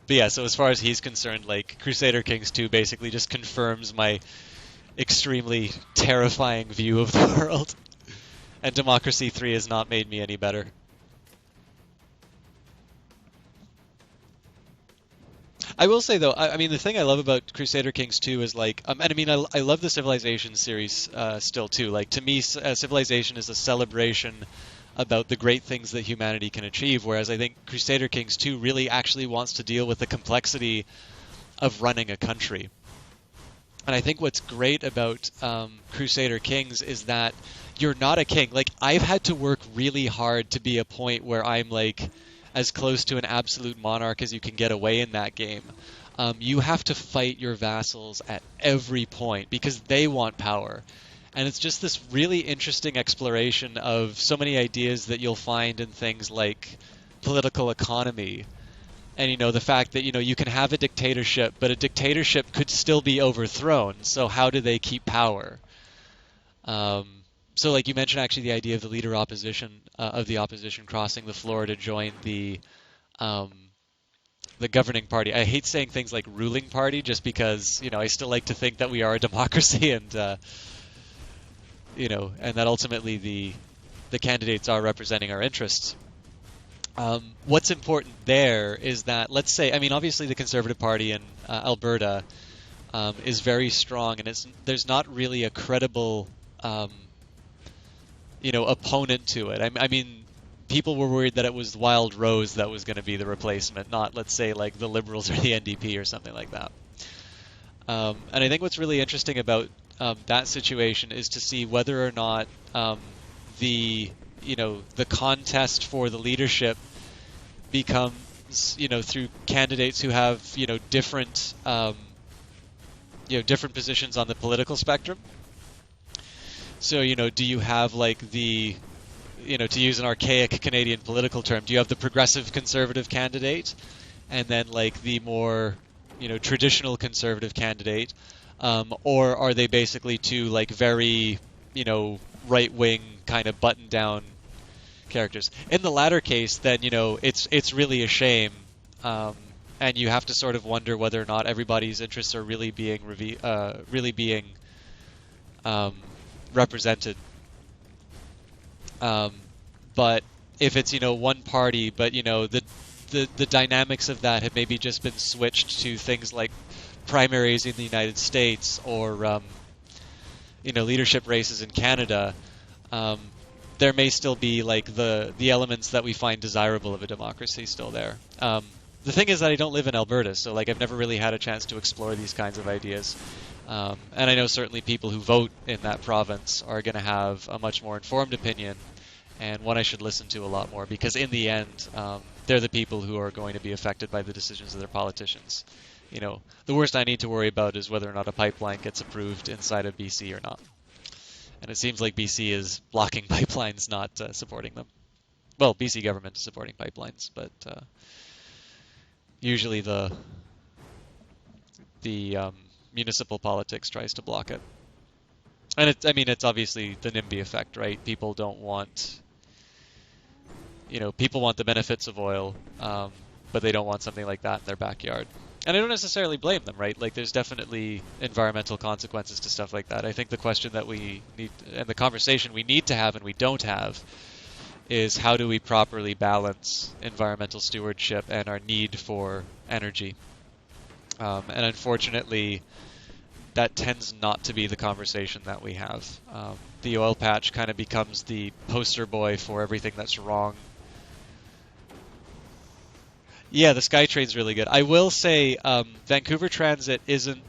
but yeah, so as far as he's concerned, like Crusader Kings 2 basically just confirms my extremely terrifying view of the world, and Democracy 3 has not made me any better. I will say though, I mean, the thing I love about Crusader Kings 2 is like, and I mean, I love the Civilization series still too. Like to me, Civilization is a celebration about the great things that humanity can achieve, whereas I think Crusader Kings 2 really actually wants to deal with the complexity of running a country. And I think what's great about Crusader Kings is that you're not a king. Like I've had to work really hard to be a point where I'm like as close to an absolute monarch as you can get away in that game. You have to fight your vassals at every point because they want power. And it's just this really interesting exploration of so many ideas that you'll find in things like political economy. And the fact that you can have a dictatorship, but a dictatorship could still be overthrown. So how do they keep power? So like you mentioned, actually the idea of the leader of the opposition crossing the floor to join um, the governing party. I hate saying things like ruling party, just because I still like to think that we are a democracy, and and that ultimately the candidates are representing our interests. What's important there is that, let's say, I mean, obviously the Conservative Party in Alberta is very strong, and there's not really a credible, opponent to it. I mean, people were worried that it was Wild Rose that was going to be the replacement, not, let's say, like the Liberals or the NDP or something like that. And I think what's really interesting about that situation is to see whether or not the the contest for the leadership becomes through candidates who have different different positions on the political spectrum. So do you have like the to use an archaic Canadian political term, do you have the progressive conservative candidate and then like the more traditional conservative candidate, or are they basically two like very right wing kind of button down characters? In the latter case, then it's really a shame, and you have to sort of wonder whether or not everybody's interests are really being represented. But if it's one party, but the dynamics of that have maybe just been switched to things like primaries in the United States, or leadership races in Canada. There may still be like the elements that we find desirable of a democracy still there. The thing is that I don't live in Alberta, so like I've never really had a chance to explore these kinds of ideas. And I know certainly people who vote in that province are going to have a much more informed opinion, and one I should listen to a lot more, because in the end, they're the people who are going to be affected by the decisions of their politicians. The worst I need to worry about is whether or not a pipeline gets approved inside of BC or not. And it seems like BC is blocking pipelines, not supporting them. Well, BC government is supporting pipelines, but usually the municipal politics tries to block it. And it's obviously the NIMBY effect, right? People don't want, people want the benefits of oil, but they don't want something like that in their backyard. And I don't necessarily blame them, right? Like, there's definitely environmental consequences to stuff like that. I think the question that we need, and the conversation we need to have and we don't have, is how do we properly balance environmental stewardship and our need for energy? And unfortunately, that tends not to be the conversation that we have. The oil patch kind of becomes the poster boy for everything that's wrong. Yeah, the SkyTrain's really good. I will say Vancouver Transit isn't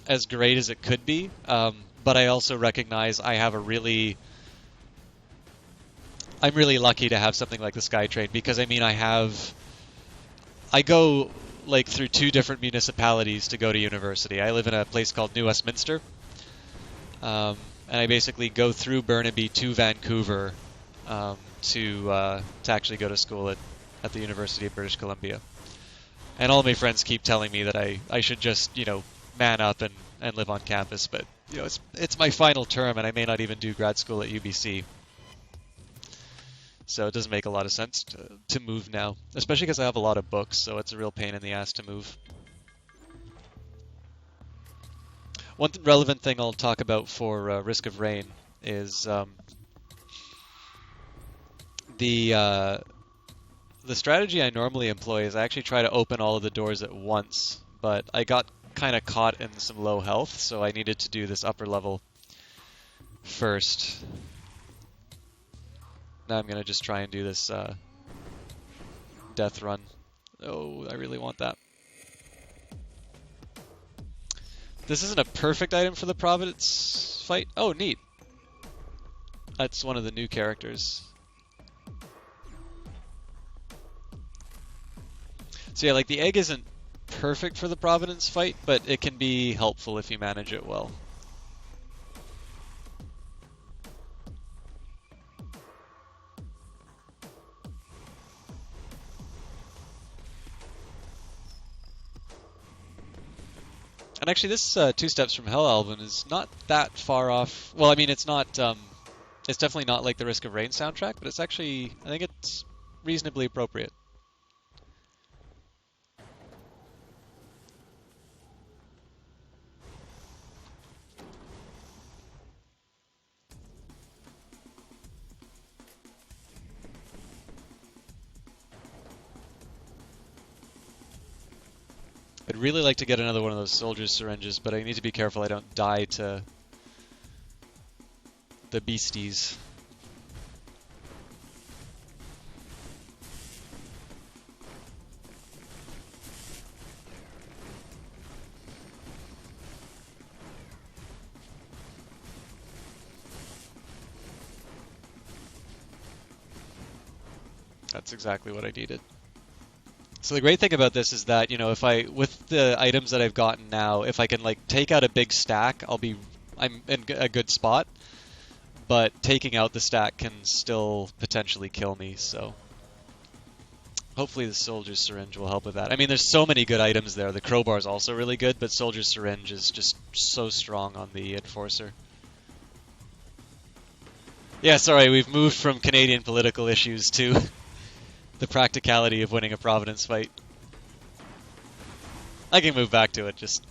as great as it could be, but I also recognize I'm really lucky to have something like the SkyTrain, because I go like through two different municipalities to go to university. I live in a place called New Westminster, and and I basically go through Burnaby to Vancouver to actually go to school at the University of British Columbia. And all my friends keep telling me that I should just, man up and live on campus. But, it's my final term, and I may not even do grad school at UBC. So it doesn't make a lot of sense to move now, especially because I have a lot of books, so it's a real pain in the ass to move. One relevant thing I'll talk about for Risk of Rain is the strategy I normally employ is I actually try to open all of the doors at once, but I got kind of caught in some low health, so I needed to do this upper level first. Now I'm going to just try and do this death run. Oh, I really want that. This isn't a perfect item for the Providence fight. Oh, neat. That's one of the new characters. So yeah, like the egg isn't perfect for the Providence fight, but it can be helpful if you manage it well. And actually, this Two Steps from Hell album is not that far off. Well, I mean, it's not. It's definitely not like the Risk of Rain soundtrack, but it's actually, I think it's reasonably appropriate. I'd really like to get another one of those soldier's syringes, but I need to be careful I don't die to the beasties. That's exactly what I needed. So the great thing about this is that, if with the items that I've gotten now, if I can take out a big stack, I'm in a good spot. But taking out the stack can still potentially kill me, so hopefully the soldier's syringe will help with that. I mean, there's so many good items there. The crowbar is also really good, but soldier's syringe is just so strong on the enforcer. Yeah, sorry, we've moved from Canadian political issues to the practicality of winning a Providence fight. I can move back to it, just...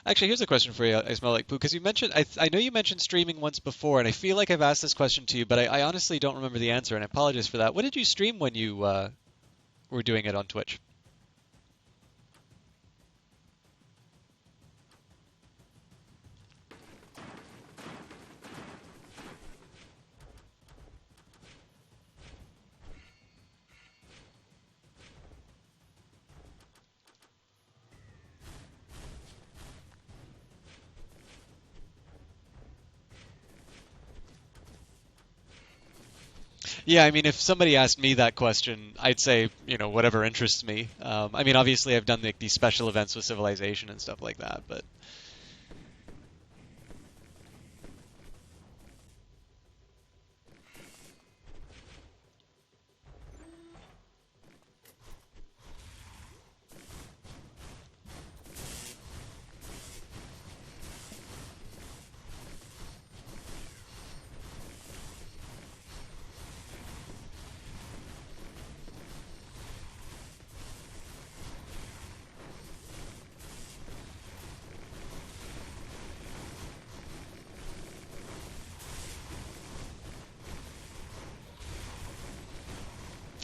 Actually, here's a question for you, I smell like poo, because you mentioned, I know you mentioned streaming once before, and I feel like I've asked this question to you, but I honestly don't remember the answer, and I apologize for that. What did you stream when you were doing it on Twitch? Yeah, I mean, if somebody asked me that question, I'd say, whatever interests me. I mean, obviously, I've done these special events with Civilization and stuff like that, but...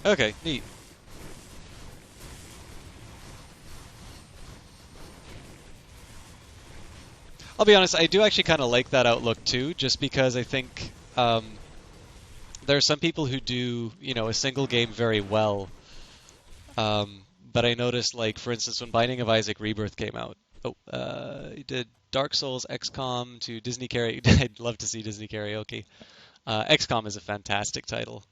Okay, neat. I'll be honest, I do actually kind of like that outlook too, just because I think there are some people who do, a single game very well, But I noticed, like, for instance, when Binding of Isaac Rebirth came out, he did Dark Souls, XCOM to Disney Karaoke. I'd love to see Disney Karaoke. XCOM is a fantastic title.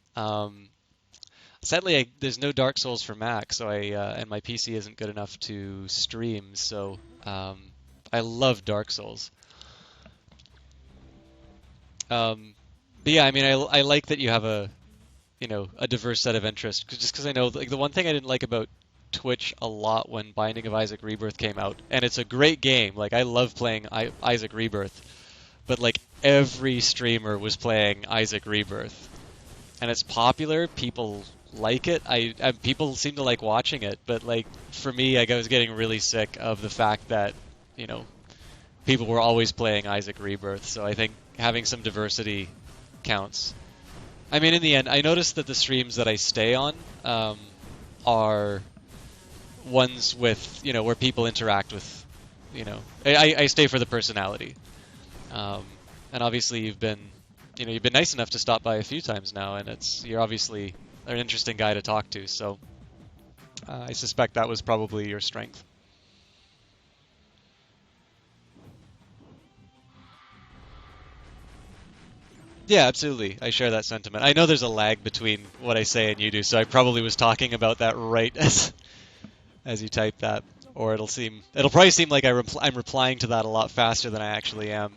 Sadly, there's no Dark Souls for Mac, so and my PC isn't good enough to stream. So I love Dark Souls. But yeah, I mean, I like that you have a diverse set of interests. Just because I know, like, the one thing I didn't like about Twitch a lot when Binding of Isaac Rebirth came out, and it's a great game. Like, I love playing Isaac Rebirth, but like every streamer was playing Isaac Rebirth, and it's popular. People like it. People seem to like watching it, but like for me, like, I was getting really sick of the fact that you know people were always playing Isaac Rebirth. So I think having some diversity counts. I mean, in the end, I noticed that the streams that I stay on are ones with, where people interact with, I stay for the personality. And obviously you've been nice enough to stop by a few times now, and you're obviously an interesting guy to talk to. So I suspect that was probably your strength. Yeah, absolutely. I share that sentiment. I know there's a lag between what I say and you do, so I probably was talking about that right as you type that, or it'll probably seem like I'm replying to that a lot faster than I actually am.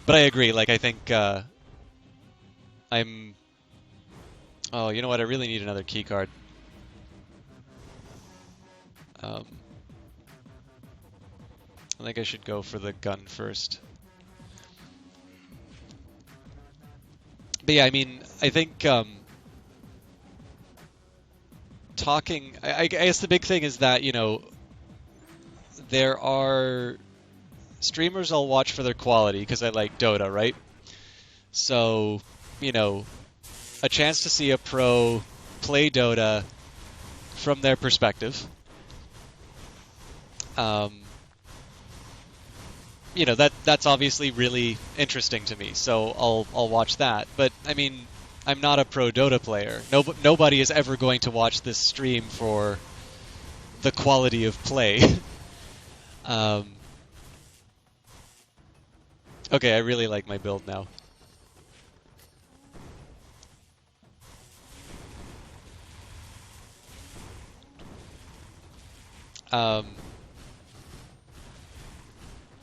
But I agree. Like, I think I'm. Oh, you know what? I really need another key card. I think I should go for the gun first. But yeah, I mean, I think talking. I guess the big thing is that there are streamers I'll watch for their quality because I like Dota, right? So, you know, a chance to see a pro play Dota from their perspective. That's obviously really interesting to me, so I'll watch that. But I mean, I'm not a pro Dota player. Nobody is ever going to watch this stream for the quality of play. um, okay, I really like my build now.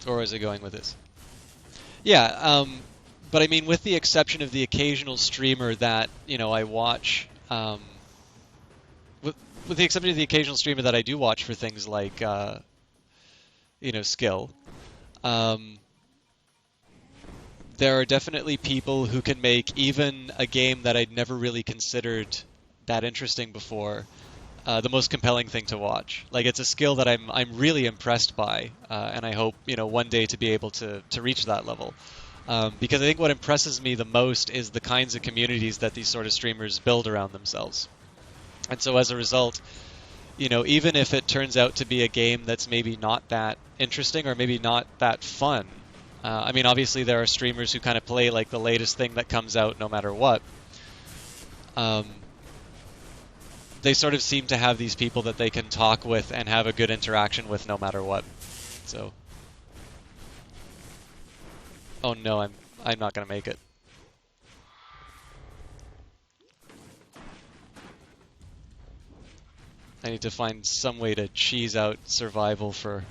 Or was I going with this? Yeah, but I mean, with the exception of the occasional streamer that I watch, with the exception of the occasional streamer that I do watch for things like skill, there are definitely people who can make even a game that I'd never really considered that interesting before the most compelling thing to watch. Like, it's a skill that I'm really impressed by, and I hope one day to be able to reach that level. Because I think what impresses me the most is the kinds of communities that these sort of streamers build around themselves. And so as a result, even if it turns out to be a game that's maybe not that interesting or maybe not that fun, I mean, obviously there are streamers who kind of play like the latest thing that comes out no matter what. They sort of seem to have these people that they can talk with and have a good interaction with no matter what. So, oh no, I'm not gonna make it. I need to find some way to cheese out survival for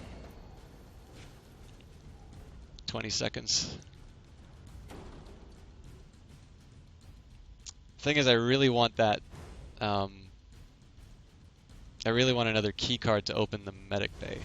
20 seconds. Thing is, I really want that. I really want another key card to open the medic bay.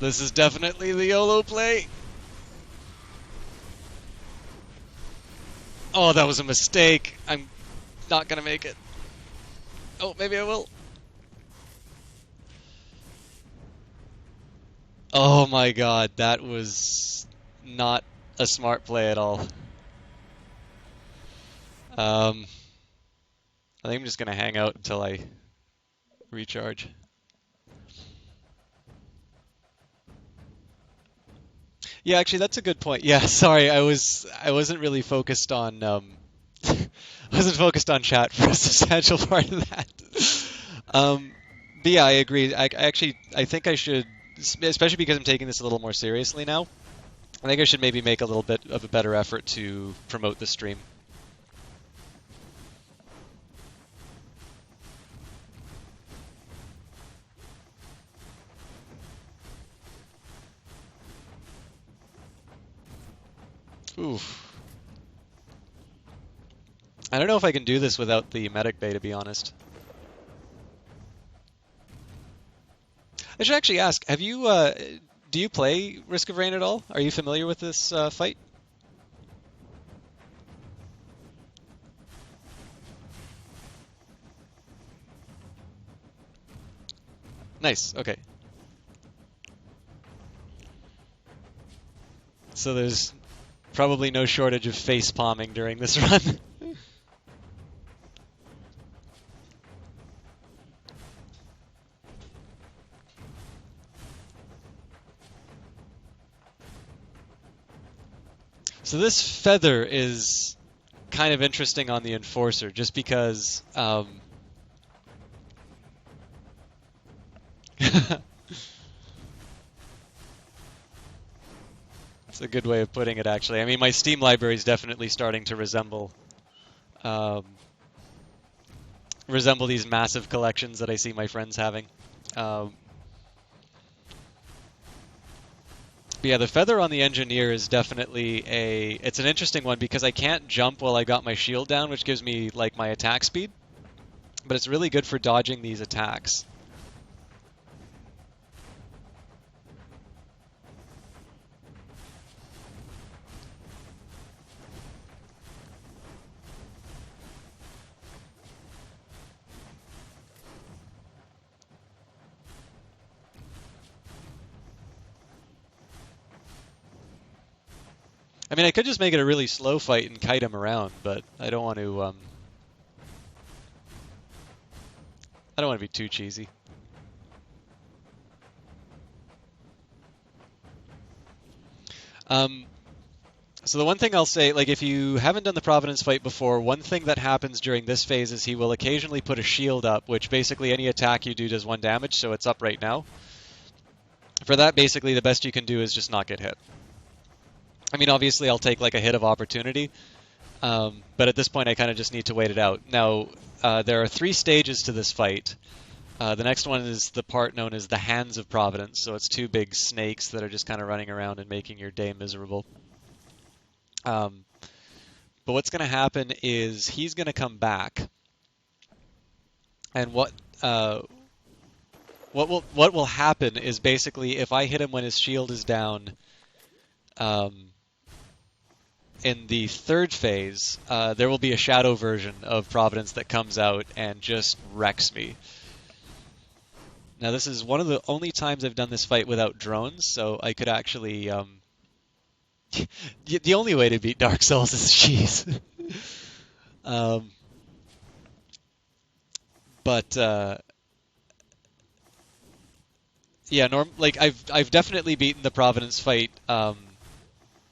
This is definitely the YOLO play. Oh, that was a mistake. I'm not gonna make it. Oh, maybe I will. Oh my god, that was not a smart play at all. I think I'm just gonna hang out until I recharge. Yeah, actually, that's a good point. Yeah, sorry, I wasn't really focused on I wasn't focused on chat for a substantial part of that. Um, but yeah, I agree. I think I should, especially because I'm taking this a little more seriously now. I think I should maybe make a little bit of a better effort to promote the stream. Oof. I don't know if I can do this without the medic bay, to be honest. I should actually ask, do you play Risk of Rain at all? Are you familiar with this fight? Nice, okay. So there's probably no shortage of face palming during this run. So this feather is kind of interesting on the Enforcer, just because it's a good way of putting it, actually. I mean, my Steam library is definitely starting to um, resemble these massive collections that I see my friends having. Um, but yeah, the feather on the Engineer is definitely it's an interesting one because I can't jump while I got my shield down, which gives me like my attack speed, but it's really good for dodging these attacks. I mean, I could just make it a really slow fight and kite him around, but I don't want to. I don't want to be too cheesy. Um, so the one thing I'll say, like if you haven't done the Providence fight before, one thing that happens during this phase is he will occasionally put a shield up, which basically any attack you do does 1 damage, so it's up right now. For that, basically the best you can do is just not get hit. I mean, obviously I'll take like a hit of opportunity, but at this point I kind of just need to wait it out. Now, there are 3 stages to this fight. The next one is the part known as the Hands of Providence, so it's 2 big snakes that are just kind of running around and making your day miserable. But what's going to happen is he's going to come back, and what will happen is basically if I hit him when his shield is down, in the 3rd phase, there will be a shadow version of Providence that comes out and just wrecks me. Now this is one of the only times I've done this fight without drones, so I could actually the only way to beat Dark Souls is cheese. But yeah, like I've definitely beaten the Providence fight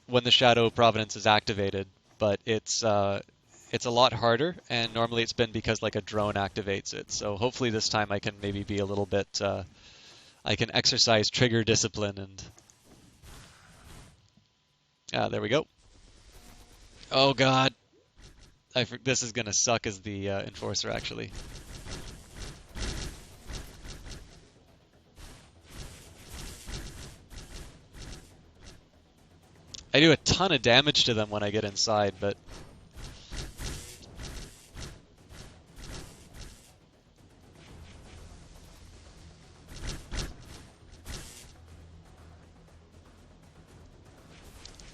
when the Shadow Providence is activated, but it's a lot harder, and normally it's been because like a drone activates it. So hopefully this time I can maybe be a little bit I can exercise trigger discipline and there we go. Oh god. This is gonna suck as the Enforcer, actually. I do a ton of damage to them when I get inside, but...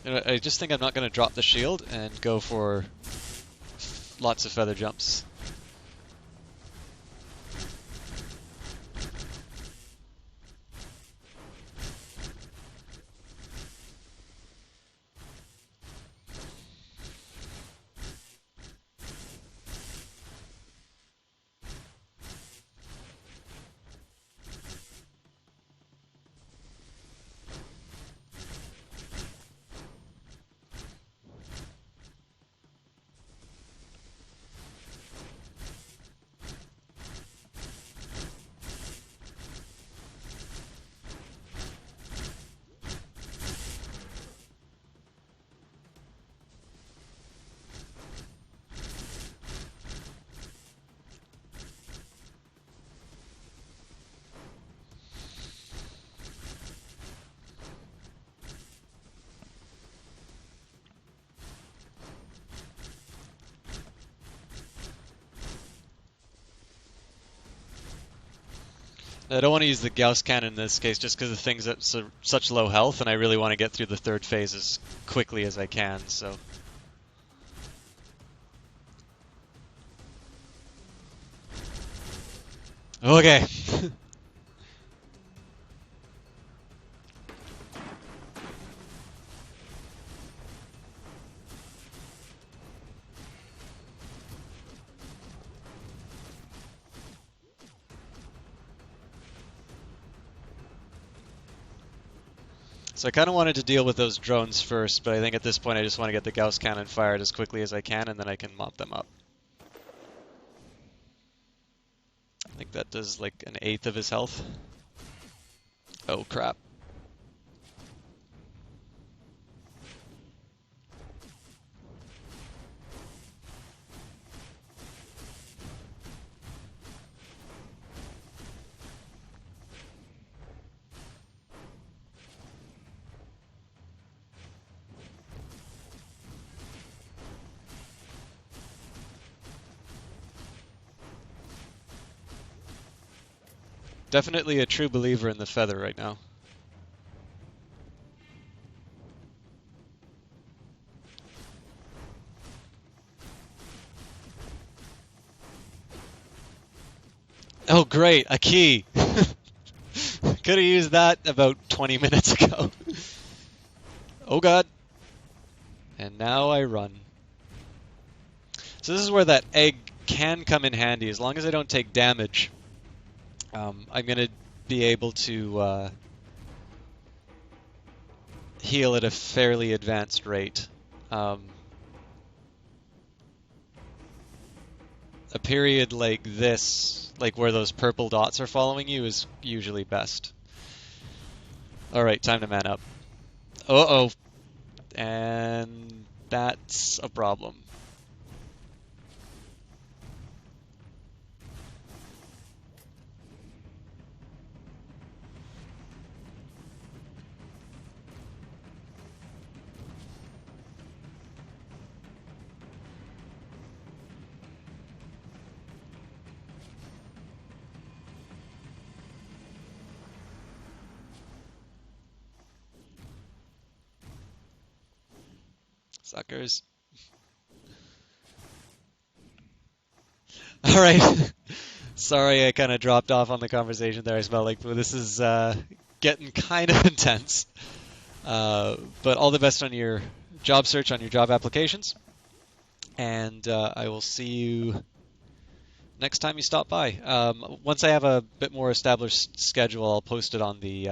And I just think I'm not going to drop the shield and go for lots of feather jumps. I don't want to use the Gauss cannon in this case just because the thing's at such low health, and I really want to get through the third phase as quickly as I can, so... Okay. So I kind of wanted to deal with those drones first, but I think at this point I just want to get the Gauss cannon fired as quickly as I can, and then I can mop them up. I think that does like an eighth of his health. Oh crap. Definitely a true believer in the feather right now. Oh great, a key! Could have used that about 20 minutes ago. Oh god. And now I run. So this is where that egg can come in handy. As long as I don't take damage, I'm going to be able to heal at a fairly advanced rate. A period like this, like where those purple dots are following you, is usually best. Alright, time to man up. Uh-oh. And that's a problem. Suckers. Alright. Sorry I kind of dropped off on the conversation there. I smell like this is getting kind of intense. But all the best on your job search, on your job applications. And I will see you next time you stop by. Once I have a bit more established schedule, I'll post it on the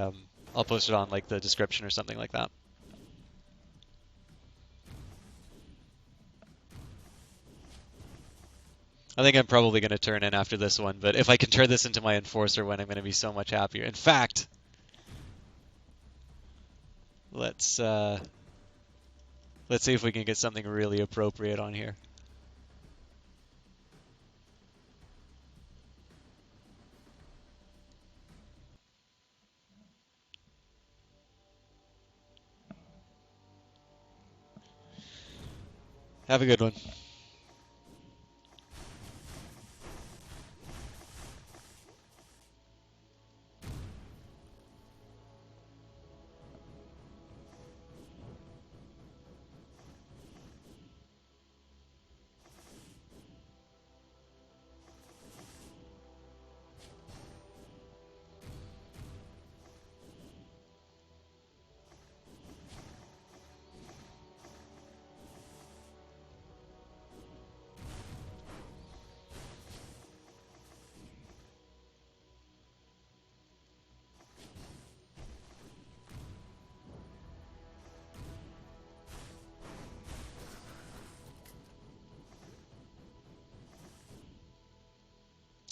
I'll post it on like the description or something like that. I think I'm probably going to turn in after this one, but if I can turn this into my enforcer one, I'm going to be so much happier. In fact, let's see if we can get something really appropriate on here. Have a good one.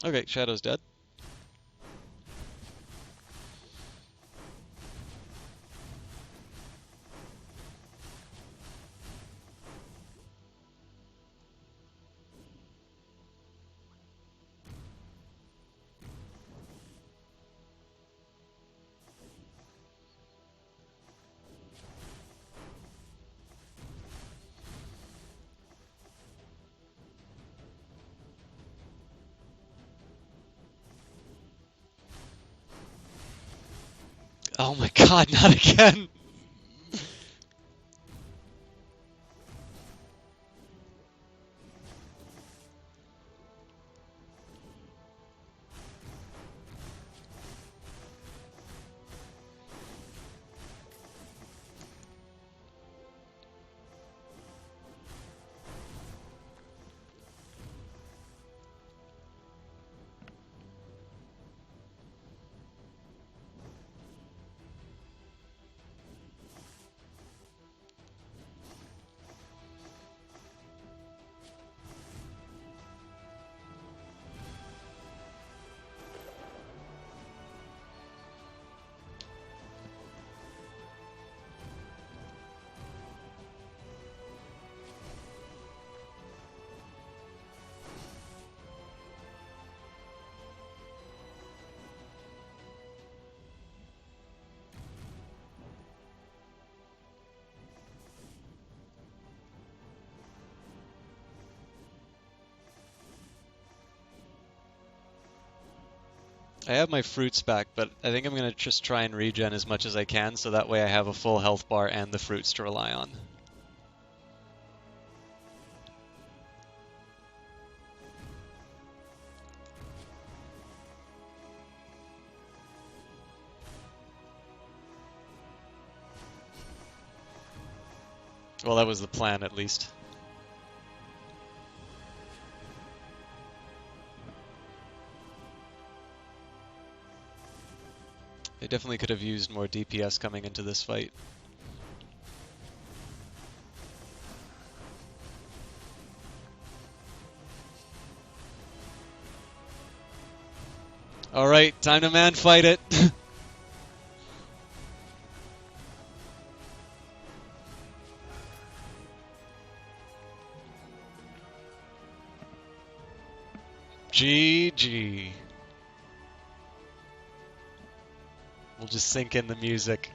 Okay, Shadow's dead. Oh my god, not again! I have my fruits back, but I think I'm gonna just try and regen as much as I can, so that way I have a full health bar and the fruits to rely on. Well, that was the plan, at least. They definitely could have used more DPS coming into this fight. Alright, time to man fight it. GG. We'll just sync in the music.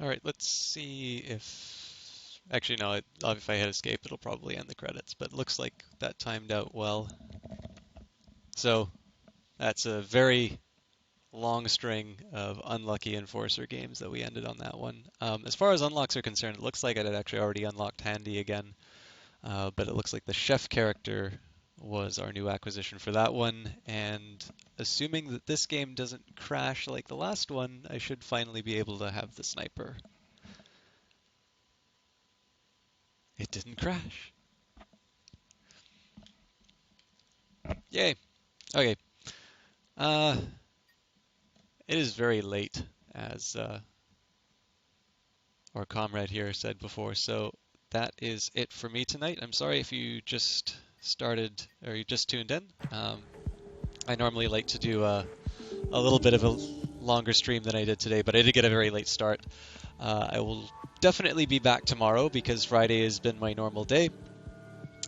Alright, let's see if Actually, no, if I hit escape, it'll probably end the credits, but it looks like that timed out well. So that's a very long string of unlucky Enforcer games that we ended on that one. As far as unlocks are concerned, it looks like I had actually already unlocked Handy again, but it looks like the Chef character was our new acquisition for that one, and assuming that this game doesn't crash like the last one, I should finally be able to have the Sniper. It didn't crash. Yay. Okay. Uh, it is very late, as our comrade here said before, so that is it for me tonight. I'm sorry if you just started or you just tuned in. I normally like to do a little bit of a longer stream than I did today, but I did get a very late start. I will definitely be back tomorrow because Friday has been my normal day.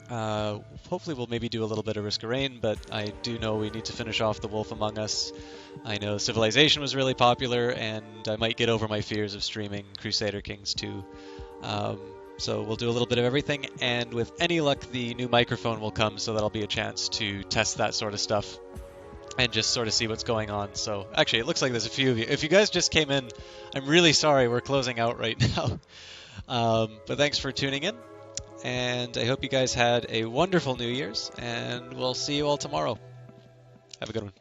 Hopefully we'll maybe do a little bit of Risk of Rain, but I do know we need to finish off The Wolf Among Us. I know Civilization was really popular, and I might get over my fears of streaming Crusader Kings 2. So we'll do a little bit of everything, and with any luck, the new microphone will come, so that'll be a chance to test that sort of stuff and just sort of see what's going on. So actually, it looks like there's a few of you. If you guys just came in, I'm really sorry. We're closing out right now. But thanks for tuning in, and I hope you guys had a wonderful New Year's, and we'll see you all tomorrow. Have a good one.